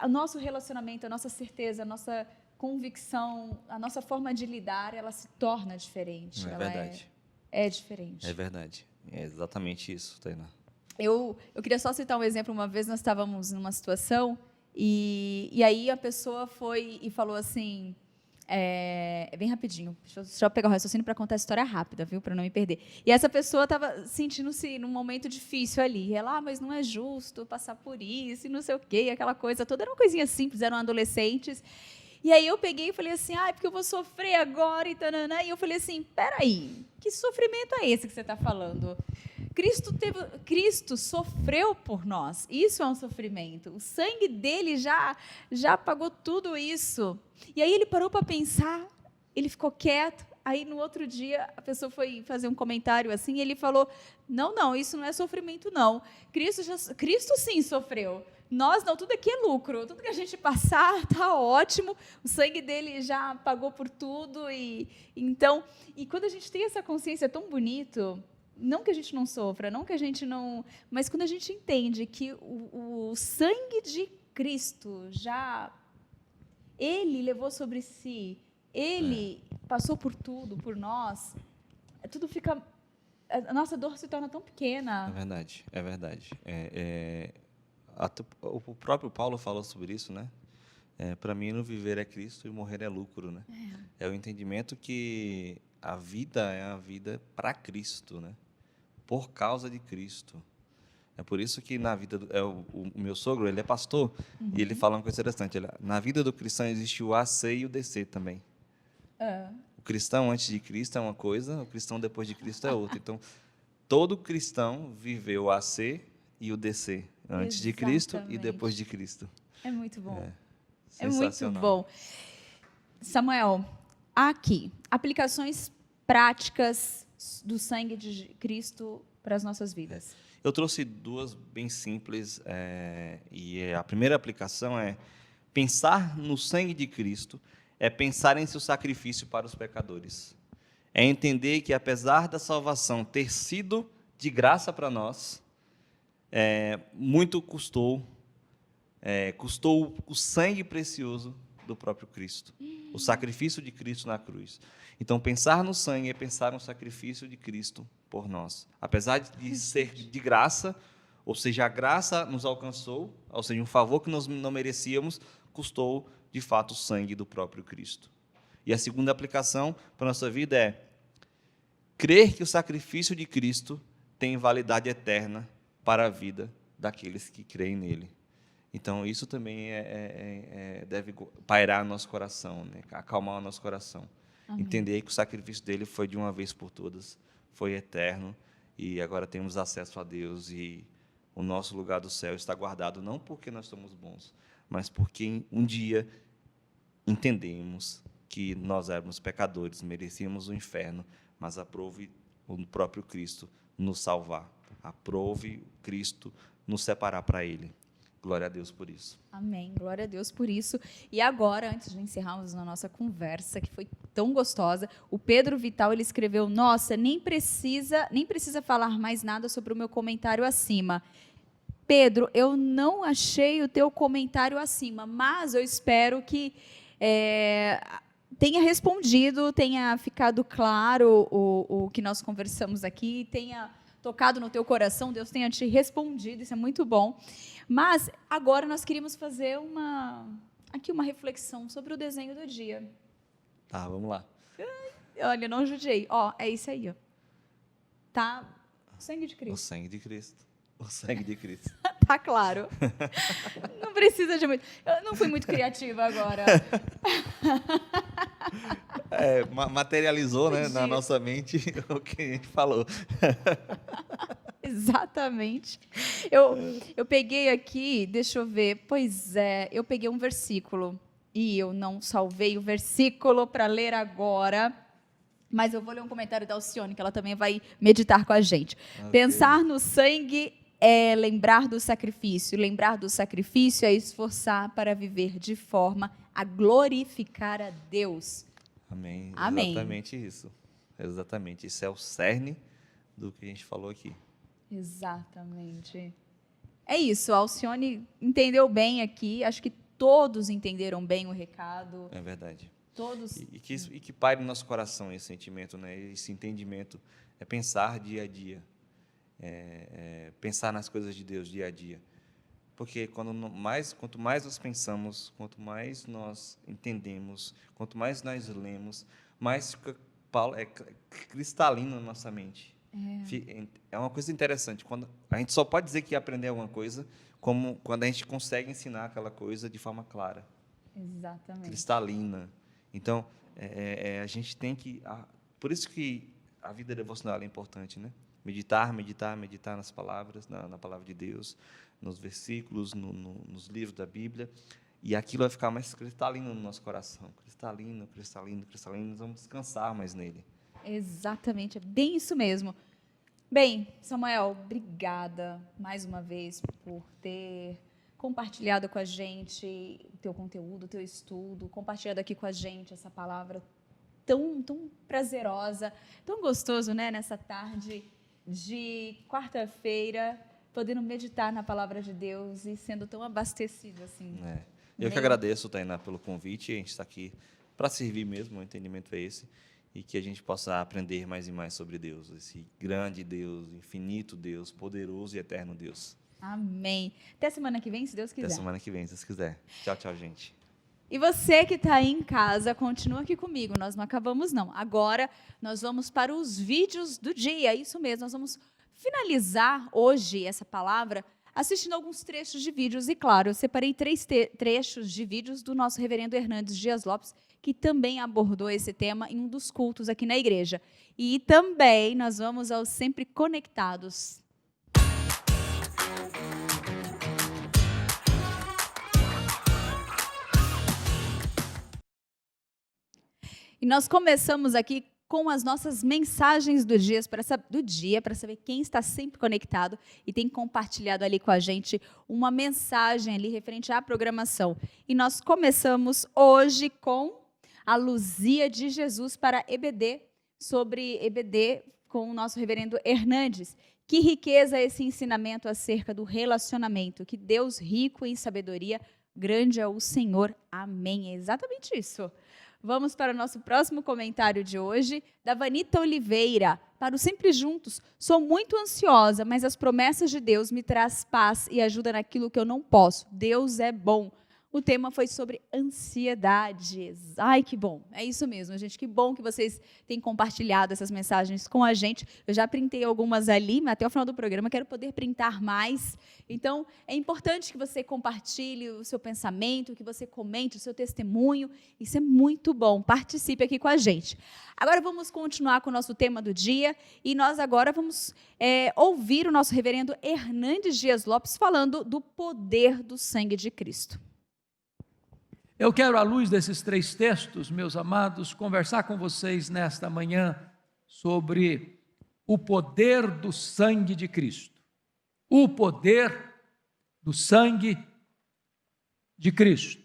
S1: o nosso relacionamento, a nossa certeza, a nossa convicção, a nossa forma de lidar, ela se torna diferente.
S2: É
S1: Ela
S2: verdade.
S1: é diferente.
S2: É verdade. É exatamente isso, Tainá.
S1: Eu queria só citar um exemplo. Uma vez nós estávamos numa situação e aí a pessoa foi e falou assim, bem rapidinho, deixa eu pegar o raciocínio para contar a história rápida, viu, para não me perder. E essa pessoa estava sentindo-se num momento difícil ali. E ela, mas não é justo passar por isso e não sei o quê, aquela coisa toda. Era uma coisinha simples, eram adolescentes. E aí eu peguei e falei assim, porque eu vou sofrer agora e tananã. E eu falei assim, peraí, que sofrimento é esse que você está falando? Cristo sofreu por nós. Isso é um sofrimento. O sangue dele já pagou tudo isso. E aí ele parou para pensar, ele ficou quieto. Aí no outro dia a pessoa foi fazer um comentário assim, e ele falou: "Não, isso não é sofrimento não. Cristo sim sofreu. Nós não, tudo aqui é lucro. Tudo que a gente passar tá ótimo. O sangue dele já pagou por tudo e quando a gente tem essa consciência, é tão bonito. Não que a gente não sofra, não que a gente não... Mas quando a gente entende que o sangue de Cristo Ele levou sobre si, Ele passou por tudo, por nós, tudo fica... A nossa dor se torna tão pequena.
S2: É verdade. O próprio Paulo falou sobre isso, né? Para mim, no viver é Cristo e morrer é lucro, né? É o entendimento que a vida é a vida para Cristo, né? Por causa de Cristo. É por isso que na vida o meu sogro, ele é pastor, e ele fala uma coisa interessante. Na vida do cristão existe o AC e o DC também. O cristão antes de Cristo é uma coisa, o cristão depois de Cristo é outra. Então, todo cristão viveu o AC e o DC, antes de Cristo e depois de Cristo.
S1: É muito bom. É
S2: Sensacional.
S1: muito bom. Samuel, aqui, aplicações práticas do sangue de Cristo para as nossas vidas.
S2: Eu trouxe duas bem simples, e a primeira aplicação é pensar no sangue de Cristo, é pensar em seu sacrifício para os pecadores. É entender que, apesar da salvação ter sido de graça para nós, muito custou o sangue precioso do próprio Cristo, o sacrifício de Cristo na cruz. Então, pensar no sangue é pensar no sacrifício de Cristo por nós. Apesar de ser de graça, ou seja, a graça nos alcançou, ou seja, um favor que nós não merecíamos, custou, de fato, o sangue do próprio Cristo. E a segunda aplicação para a nossa vida é crer que o sacrifício de Cristo tem validade eterna para a vida daqueles que creem nele. Então, isso também deve pairar no nosso coração, né? Acalmar o nosso coração. Amém. Entender que o sacrifício dele foi de uma vez por todas, foi eterno, e agora temos acesso a Deus, e o nosso lugar do céu está guardado não porque nós somos bons, mas porque um dia entendemos que nós éramos pecadores, merecíamos o inferno, mas aprove o próprio Cristo nos salvar, aprove Cristo nos separar para Ele. Glória a Deus por isso.
S1: Amém. Glória a Deus por isso. E agora, antes de encerrarmos a nossa conversa, que foi tão gostosa, o Pedro Vital, ele escreveu: "Nossa, nem precisa falar mais nada sobre o meu comentário acima. Pedro, eu não achei o teu comentário acima, mas eu espero que tenha respondido, tenha ficado claro o que nós conversamos aqui, tenha tocado no teu coração, Deus tenha te respondido, isso é muito bom. Mas agora nós queríamos fazer uma reflexão sobre o desenho do dia."
S2: Tá, vamos lá.
S1: Olha, não judiei. É isso aí, ó. Tá? O sangue de Cristo.
S2: O sangue de Cristo. O sangue de Cristo.
S1: Tá claro. Não precisa de muito. Eu não fui muito criativa agora.
S2: Materializou, né, na nossa mente o que a gente falou.
S1: Exatamente. Eu peguei aqui, deixa eu ver. Eu peguei um versículo e eu não salvei o versículo para ler agora, mas eu vou ler um comentário da Alcione, que ela também vai meditar com a gente. Okay. Pensar no sangue é lembrar do sacrifício. Lembrar do sacrifício é esforçar para viver de forma a glorificar a Deus.
S2: Amém.
S1: Amém.
S2: Exatamente isso. Exatamente. Isso é o cerne do que a gente falou aqui.
S1: Exatamente. É isso, a Alcione entendeu bem aqui. Acho que todos entenderam bem o recado.
S2: É verdade.
S1: Todos.
S2: E que paire no nosso coração esse sentimento, né? Esse entendimento. É pensar dia a dia. Pensar nas coisas de Deus dia a dia. Porque quanto mais nós pensamos, quanto mais nós entendemos, quanto mais nós lemos, mais fica cristalino na nossa mente. É uma coisa interessante. Quando a gente só pode dizer que aprender alguma coisa quando a gente consegue ensinar aquela coisa de forma clara.
S1: Exatamente.
S2: Cristalina. Então, a gente tem que... Por isso que a vida devocional é importante, né? Meditar nas palavras, na palavra de Deus, nos versículos, nos livros da Bíblia, e aquilo vai ficar mais cristalino no nosso coração. Cristalino, nós vamos descansar mais nele.
S1: Exatamente, é bem isso mesmo. Bem, Samuel, obrigada mais uma vez por ter compartilhado com a gente o teu conteúdo, o teu estudo, compartilhado aqui com a gente essa palavra tão prazerosa, tão gostoso, né, nessa tarde de quarta-feira, podendo meditar na palavra de Deus e sendo tão abastecido assim.
S2: Eu que agradeço, Tainá, pelo convite. A gente está aqui para servir mesmo, o entendimento é esse, e que a gente possa aprender mais e mais sobre Deus, esse grande Deus, infinito Deus, poderoso e eterno Deus.
S1: Amém. Até semana que vem, se Deus quiser.
S2: Até semana que vem, se Deus quiser. Tchau, tchau, gente.
S1: E você que está aí em casa, continua aqui comigo, nós não acabamos não. Agora nós vamos para os vídeos do dia, isso mesmo, nós vamos finalizar hoje essa palavra assistindo alguns trechos de vídeos. E claro, eu separei 3 trechos de vídeos do nosso reverendo Hernandes Dias Lopes, que também abordou esse tema em um dos cultos aqui na igreja. E também nós vamos aos Sempre Conectados. E nós começamos aqui com as nossas mensagens do dia para saber quem está sempre conectado e tem compartilhado ali com a gente uma mensagem ali referente à programação. E nós começamos hoje com a Luzia de Jesus para EBD, sobre EBD com o nosso reverendo Hernandes. Que riqueza esse ensinamento acerca do relacionamento, que Deus rico em sabedoria, grande é o Senhor. Amém. É exatamente isso. Vamos para o nosso próximo comentário de hoje, da Vanita Oliveira. Para o Sempre Juntos, sou muito ansiosa, mas as promessas de Deus me traz paz e ajuda naquilo que eu não posso. Deus é bom. O tema foi sobre ansiedade. Ai, que bom. É isso mesmo, gente. Que bom que vocês têm compartilhado essas mensagens com a gente. Eu já printei algumas ali, mas até o final do programa quero poder printar mais. Então, é importante que você compartilhe o seu pensamento, que você comente o seu testemunho. Isso é muito bom. Participe aqui com a gente. Agora vamos continuar com o nosso tema do dia. E nós agora vamos ouvir o nosso reverendo Hernandes Dias Lopes falando do poder do sangue de Cristo.
S3: Eu quero, à luz desses 3 textos, meus amados, conversar com vocês nesta manhã sobre o poder do sangue de Cristo. O poder do sangue de Cristo.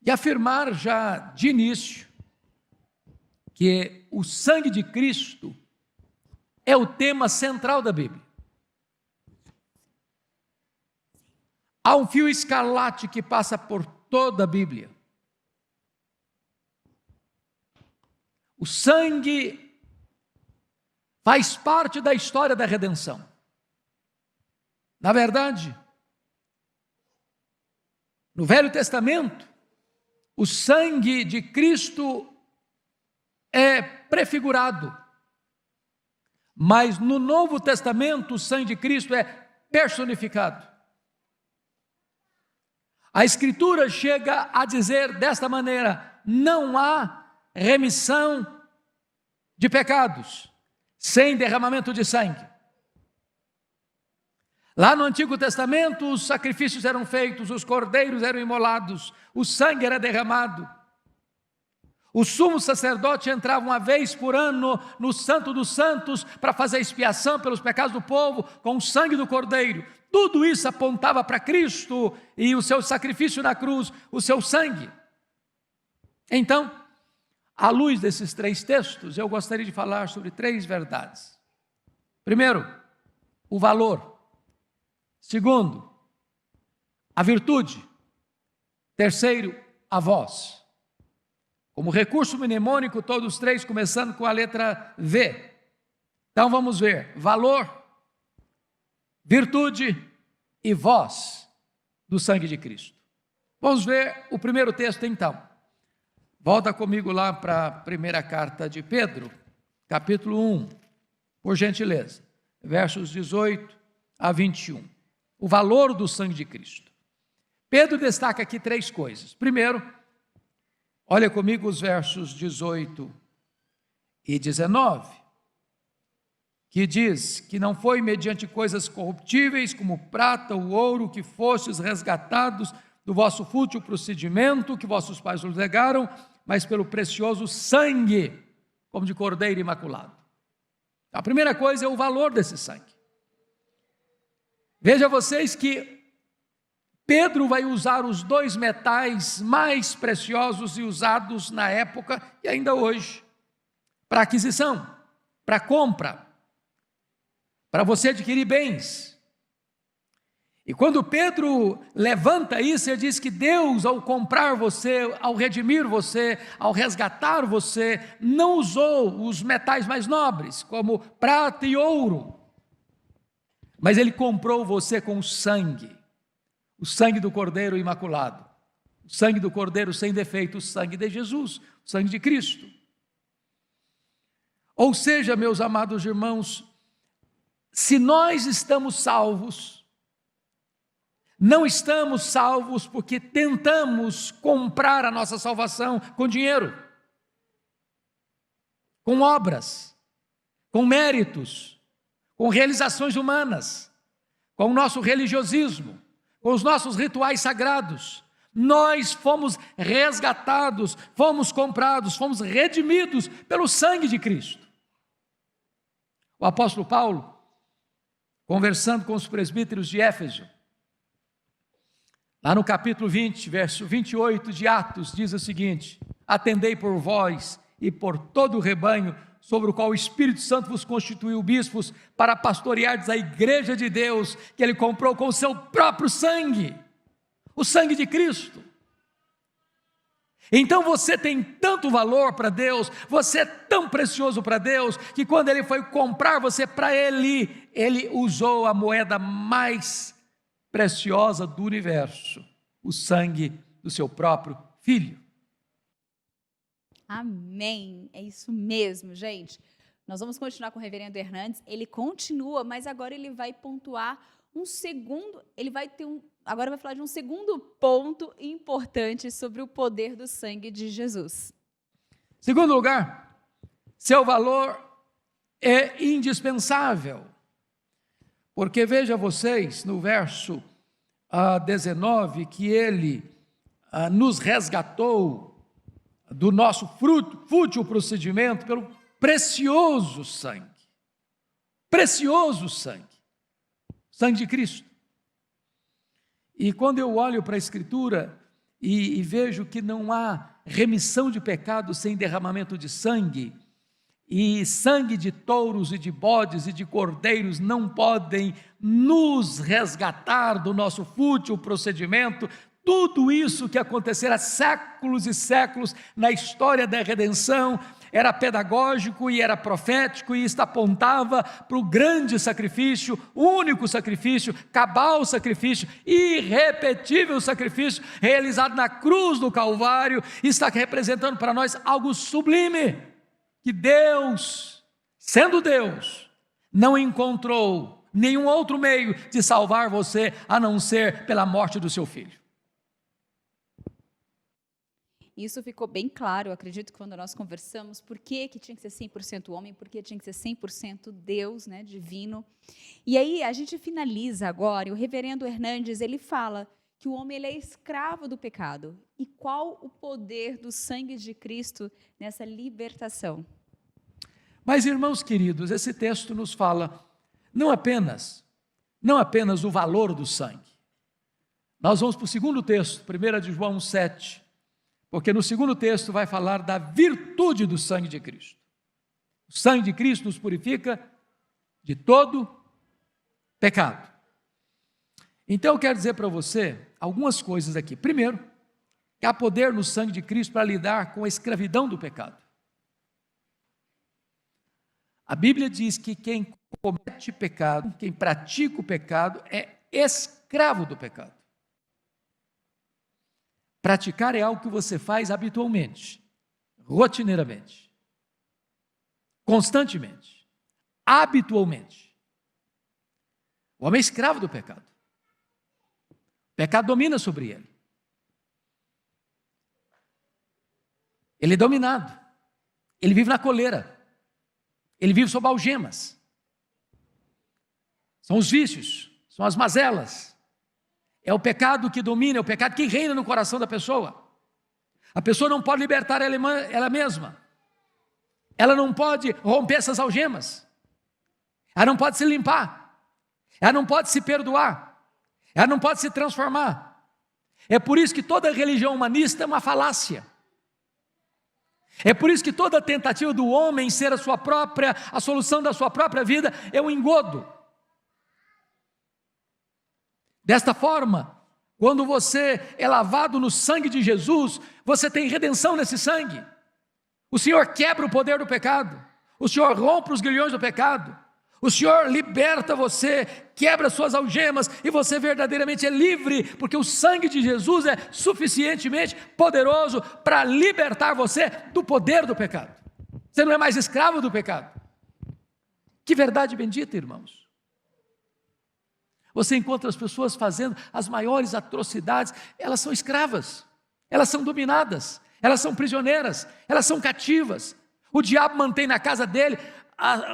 S3: E afirmar já de início que o sangue de Cristo é o tema central da Bíblia. Há um fio escarlate que passa por toda a Bíblia. O sangue faz parte da história da redenção. Na verdade, no Velho Testamento, o sangue de Cristo é prefigurado, mas no Novo Testamento o sangue de Cristo é personificado. A Escritura chega a dizer desta maneira: não há remissão de pecados sem derramamento de sangue. Lá no Antigo Testamento, os sacrifícios eram feitos, os cordeiros eram imolados, o sangue era derramado. O sumo sacerdote entrava uma vez por ano no Santo dos Santos para fazer expiação pelos pecados do povo com o sangue do cordeiro. Tudo isso apontava para Cristo e o seu sacrifício na cruz, o seu sangue. Então, à luz desses 3 textos, eu gostaria de falar sobre 3 verdades. Primeiro, o valor. Segundo, a virtude. Terceiro, a voz. Como recurso mnemônico, todos três começando com a letra V. Então vamos ver, valor, virtude e voz do sangue de Cristo. Vamos ver o primeiro texto então. Volta comigo lá para a primeira carta de Pedro, capítulo 1, por gentileza, versos 18 a 21. O valor do sangue de Cristo. Pedro destaca aqui três coisas. Primeiro, olha comigo os versos 18 e 19, que diz que não foi mediante coisas corruptíveis como prata ou ouro que fostes resgatados do vosso fútil procedimento que vossos pais vos legaram, mas pelo precioso sangue, como de cordeiro imaculado. A primeira coisa é o valor desse sangue. Veja vocês que Pedro vai usar os dois metais mais preciosos e usados na época e ainda hoje, para aquisição, para compra, para você adquirir bens. E quando Pedro levanta isso, ele diz que Deus, ao comprar você, ao redimir você, ao resgatar você, não usou os metais mais nobres, como prata e ouro, mas Ele comprou você com sangue. O sangue do Cordeiro Imaculado, o sangue do Cordeiro sem defeito, o sangue de Jesus, o sangue de Cristo. Ou seja, meus amados irmãos, se nós estamos salvos, não estamos salvos porque tentamos comprar a nossa salvação com dinheiro, com obras, com méritos, com realizações humanas, com o nosso religiosismo, com os nossos rituais sagrados. Nós fomos resgatados, fomos comprados, fomos redimidos pelo sangue de Cristo. O apóstolo Paulo, conversando com os presbíteros de Éfeso, lá no capítulo 20, verso 28 de Atos, diz o seguinte: atendei por vós e por todo o rebanho, sobre o qual o Espírito Santo vos constituiu bispos, para pastoreardes a igreja de Deus, que Ele comprou com o seu próprio sangue, o sangue de Cristo. Então você tem tanto valor para Deus, você é tão precioso para Deus, que quando Ele foi comprar você para Ele, Ele usou a moeda mais preciosa do universo, o sangue do seu próprio Filho.
S1: Amém, é isso mesmo, gente. Nós vamos continuar com o reverendo Hernandes, ele continua, mas agora ele vai pontuar um segundo, agora vai falar de um segundo ponto importante sobre o poder do sangue de Jesus.
S3: Segundo lugar, seu valor é indispensável, porque veja vocês no verso 19, que ele nos resgatou do nosso fútil procedimento pelo precioso sangue de Cristo. E quando eu olho para a Escritura e vejo que não há remissão de pecados sem derramamento de sangue, e sangue de touros e de bodes e de cordeiros não podem nos resgatar do nosso fútil procedimento, tudo isso que acontecera há séculos e séculos na história da redenção era pedagógico e era profético, e isto apontava para o grande sacrifício, único sacrifício, cabal sacrifício, irrepetível sacrifício, realizado na cruz do Calvário. Está representando para nós algo sublime, que Deus, sendo Deus, não encontrou nenhum outro meio de salvar você, a não ser pela morte do seu Filho.
S1: Isso ficou bem claro, eu acredito, quando nós conversamos, por que tinha que ser 100% homem, por que tinha que ser 100% Deus, né, divino. E aí a gente finaliza agora, e o reverendo Hernandes, ele fala que o homem ele é escravo do pecado. E qual o poder do sangue de Cristo nessa libertação?
S3: Mas, irmãos queridos, esse texto nos fala não apenas o valor do sangue. Nós vamos para o segundo texto, 1 de João 7, porque no segundo texto vai falar da virtude do sangue de Cristo. O sangue de Cristo nos purifica de todo pecado. Então eu quero dizer para você algumas coisas aqui. Primeiro, que há poder no sangue de Cristo para lidar com a escravidão do pecado. A Bíblia diz que quem comete pecado, quem pratica o pecado, é escravo do pecado. Praticar é algo que você faz habitualmente, rotineiramente, constantemente, habitualmente. O homem é escravo do pecado. O pecado domina sobre ele. Ele é dominado. Ele vive na coleira. Ele vive sob algemas. São os vícios, são as mazelas. É o pecado que domina, é o pecado que reina no coração da pessoa. A pessoa não pode libertar ela mesma. Ela não pode romper essas algemas. Ela não pode se limpar. Ela não pode se perdoar. Ela não pode se transformar. É por isso que toda religião humanista é uma falácia. É por isso que toda tentativa do homem ser a solução da sua própria vida é um engodo. Desta forma, quando você é lavado no sangue de Jesus, você tem redenção nesse sangue. O Senhor quebra o poder do pecado. O Senhor rompe os grilhões do pecado. O Senhor liberta você, quebra suas algemas e você verdadeiramente é livre, porque o sangue de Jesus é suficientemente poderoso para libertar você do poder do pecado. Você não é mais escravo do pecado. Que verdade bendita, irmãos. Você encontra as pessoas fazendo as maiores atrocidades, elas são escravas, elas são dominadas, elas são prisioneiras, elas são cativas. O diabo mantém na casa dele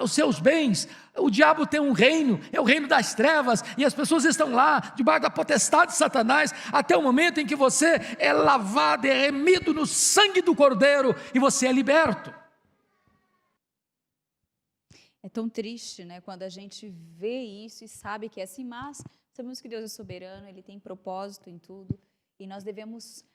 S3: os seus bens. O diabo tem um reino, é o reino das trevas, e as pessoas estão lá, debaixo da potestade de Satanás, até o momento em que você é lavado, é remido no sangue do Cordeiro, e você é liberto.
S1: É tão triste, né, quando a gente vê isso e sabe que é assim, mas sabemos que Deus é soberano, Ele tem propósito em tudo, e nós devemos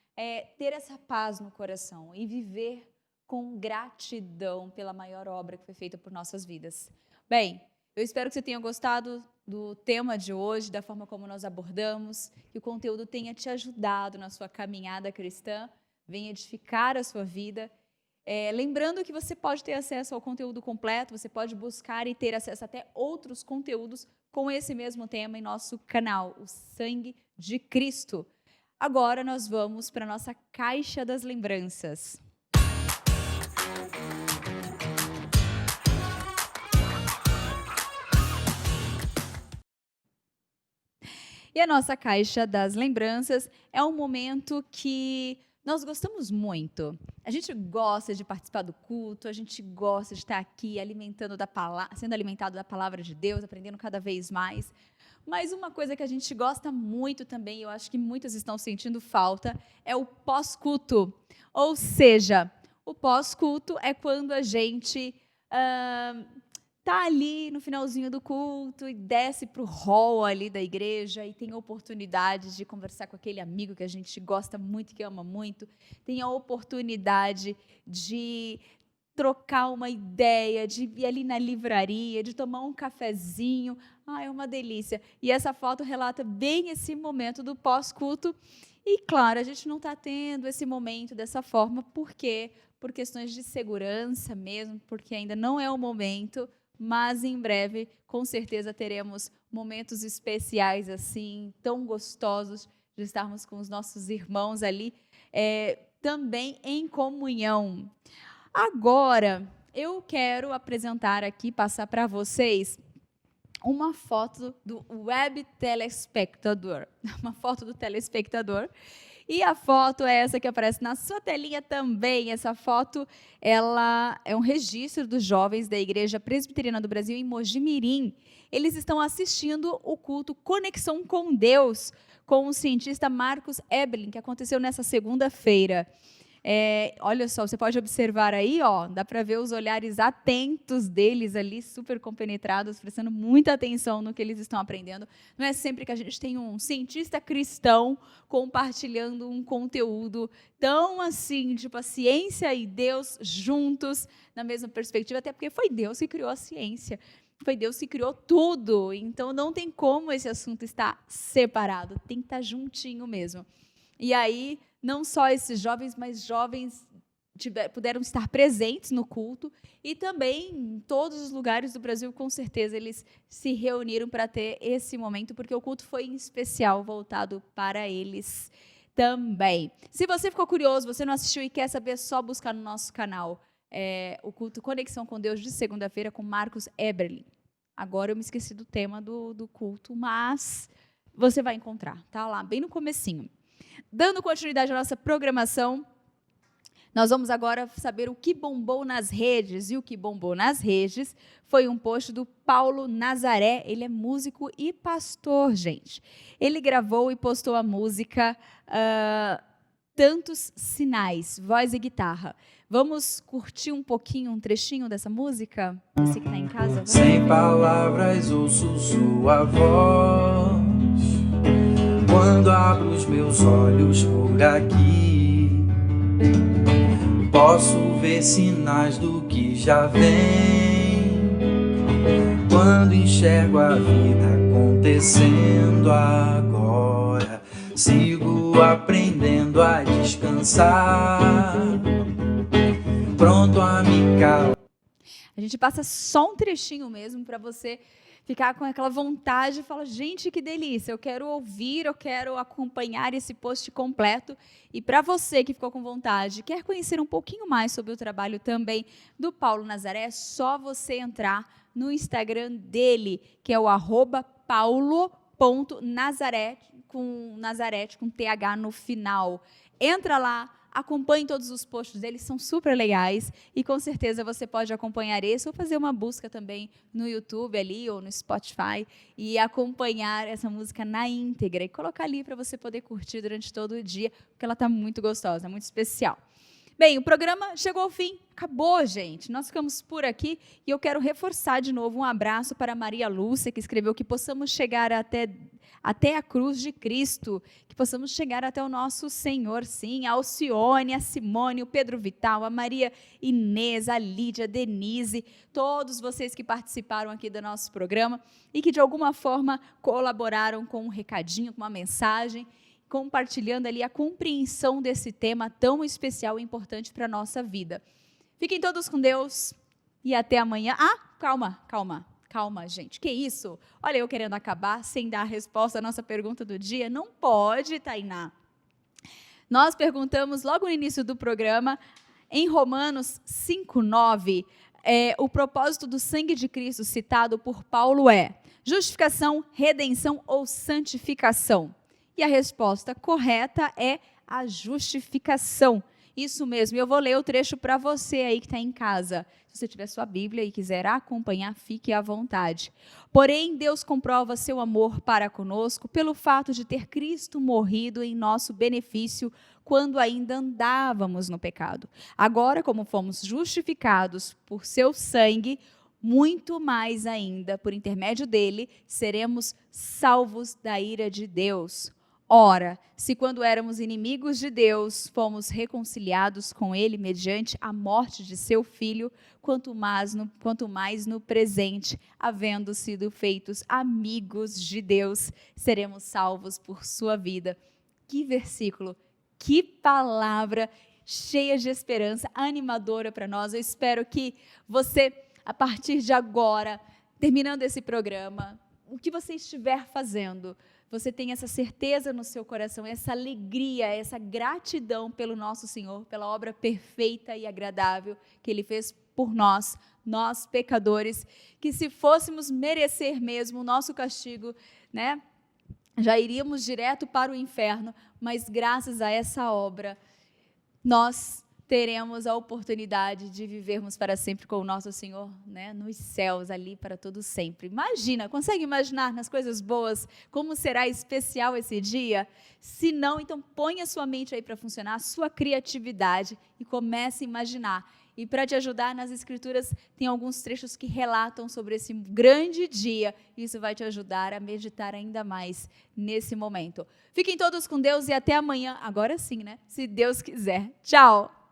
S1: ter essa paz no coração e viver com gratidão pela maior obra que foi feita por nossas vidas. Bem, eu espero que você tenha gostado do tema de hoje, da forma como nós abordamos, que o conteúdo tenha te ajudado na sua caminhada cristã, venha edificar a sua vida. Lembrando que você pode ter acesso ao conteúdo completo, você pode buscar e ter acesso até outros conteúdos com esse mesmo tema em nosso canal, o Sangue de Cristo. Agora nós vamos para a nossa Caixa das Lembranças. E a nossa Caixa das Lembranças é um momento que nós gostamos muito. A gente gosta de participar do culto, a gente gosta de estar aqui sendo alimentado da palavra de Deus, aprendendo cada vez mais. Mas uma coisa que a gente gosta muito também, eu acho que muitos estão sentindo falta, é o pós-culto. Ou seja, o pós-culto é quando a gente está ali no finalzinho do culto e desce para o hall ali da igreja e tem a oportunidade de conversar com aquele amigo que a gente gosta muito, que ama muito, tem a oportunidade de trocar uma ideia, de ir ali na livraria, de tomar um cafezinho. É uma delícia. E essa foto relata bem esse momento do pós-culto. E, claro, a gente não está tendo esse momento dessa forma, por quê? Por questões de segurança mesmo, porque ainda não é o momento, mas em breve, com certeza, teremos momentos especiais assim, tão gostosos de estarmos com os nossos irmãos ali, também em comunhão. Agora, eu quero apresentar aqui, passar para vocês uma foto do web telespectador, uma foto do telespectador. E a foto é essa que aparece na sua telinha também. Essa foto, ela é um registro dos jovens da Igreja Presbiteriana do Brasil em Mogi Mirim. Eles estão assistindo o culto Conexão com Deus, com o cientista Marcos Eberlin, que aconteceu nessa segunda-feira. Olha só, você pode observar aí, dá para ver os olhares atentos deles ali, super compenetrados, prestando muita atenção no que eles estão aprendendo. Não é sempre que a gente tem um cientista cristão compartilhando um conteúdo tão assim, tipo a ciência e Deus juntos na mesma perspectiva, até porque foi Deus que criou a ciência. Foi Deus que criou tudo, então não tem como esse assunto estar separado, tem que estar juntinho mesmo. E aí, não só esses jovens, mas jovens puderam estar presentes no culto e também em todos os lugares do Brasil, com certeza, eles se reuniram para ter esse momento, porque o culto foi em especial voltado para eles também. Se você ficou curioso, você não assistiu e quer saber, é só buscar no nosso canal o culto Conexão com Deus de segunda-feira com Marcos Eberlin. Agora eu me esqueci do tema do culto, mas você vai encontrar, tá lá bem no comecinho. Dando continuidade à nossa programação, nós vamos agora saber o que bombou nas redes. E o que bombou nas redes foi um post do Paulo Nazaré. Ele é músico e pastor, gente. Ele gravou e postou a música Tantos Sinais, voz e guitarra. Vamos curtir um pouquinho, um trechinho dessa música? Você que está em casa? Vamos.
S4: Sem palavras ouço sua voz, quando abro os meus olhos por aqui, posso ver sinais do que já vem, quando enxergo a vida acontecendo agora, sigo aprendendo a descansar, pronto a me calar.
S1: A gente passa só um trechinho mesmo para você ficar com aquela vontade e falar, gente, que delícia, eu quero ouvir, eu quero acompanhar esse post completo. E para você que ficou com vontade, quer conhecer um pouquinho mais sobre o trabalho também do Paulo Nazaré, é só você entrar no Instagram dele, que é o @paulo.nazaré, com Nazarete, com TH no final. Entra lá, acompanhe todos os posts deles, são super legais e com certeza você pode acompanhar esse ou fazer uma busca também no YouTube ali ou no Spotify e acompanhar essa música na íntegra e colocar ali para você poder curtir durante todo o dia, porque ela está muito gostosa, muito especial. Bem, o programa chegou ao fim, acabou, gente. Nós ficamos por aqui e eu quero reforçar de novo um abraço para a Maria Lúcia, que escreveu que possamos chegar até a cruz de Cristo, que possamos chegar até o nosso Senhor, sim, a Alcione, a Simone, o Pedro Vital, a Maria Inês, a Lídia, a Denise, todos vocês que participaram aqui do nosso programa e que de alguma forma colaboraram com um recadinho, com uma mensagem, compartilhando ali a compreensão desse tema tão especial e importante para a nossa vida. Fiquem todos com Deus e até amanhã. Calma, gente, que isso? Olha, eu querendo acabar sem dar a resposta à nossa pergunta do dia. Não pode, Tainá. Nós perguntamos logo no início do programa, em Romanos 5:9, o propósito do sangue de Cristo citado por Paulo é justificação, redenção ou santificação? E a resposta correta é a justificação. Isso mesmo, eu vou ler o trecho para você aí que está em casa. Se você tiver sua Bíblia e quiser acompanhar, fique à vontade. Porém, Deus comprova seu amor para conosco pelo fato de ter Cristo morrido em nosso benefício quando ainda andávamos no pecado. Agora, como fomos justificados por seu sangue, muito mais ainda, por intermédio dele, seremos salvos da ira de Deus. Ora, se quando éramos inimigos de Deus, fomos reconciliados com ele mediante a morte de seu filho, quanto mais no presente, havendo sido feitos amigos de Deus, seremos salvos por sua vida. Que versículo, que palavra cheia de esperança, animadora para nós. Eu espero que você, a partir de agora, terminando esse programa, o que você estiver fazendo, você tem essa certeza no seu coração, essa alegria, essa gratidão pelo nosso Senhor, pela obra perfeita e agradável que Ele fez por nós pecadores, que se fôssemos merecer mesmo o nosso castigo, né, já iríamos direto para o inferno, mas graças a essa obra, nós teremos a oportunidade de vivermos para sempre com o nosso Senhor, né, nos céus, ali para todo sempre. Imagina, consegue imaginar nas coisas boas como será especial esse dia? Se não, então ponha sua mente aí para funcionar, a sua criatividade e comece a imaginar. E para te ajudar, nas Escrituras tem alguns trechos que relatam sobre esse grande dia. Isso vai te ajudar a meditar ainda mais nesse momento. Fiquem todos com Deus e até amanhã. Agora sim, né? Se Deus quiser. Tchau!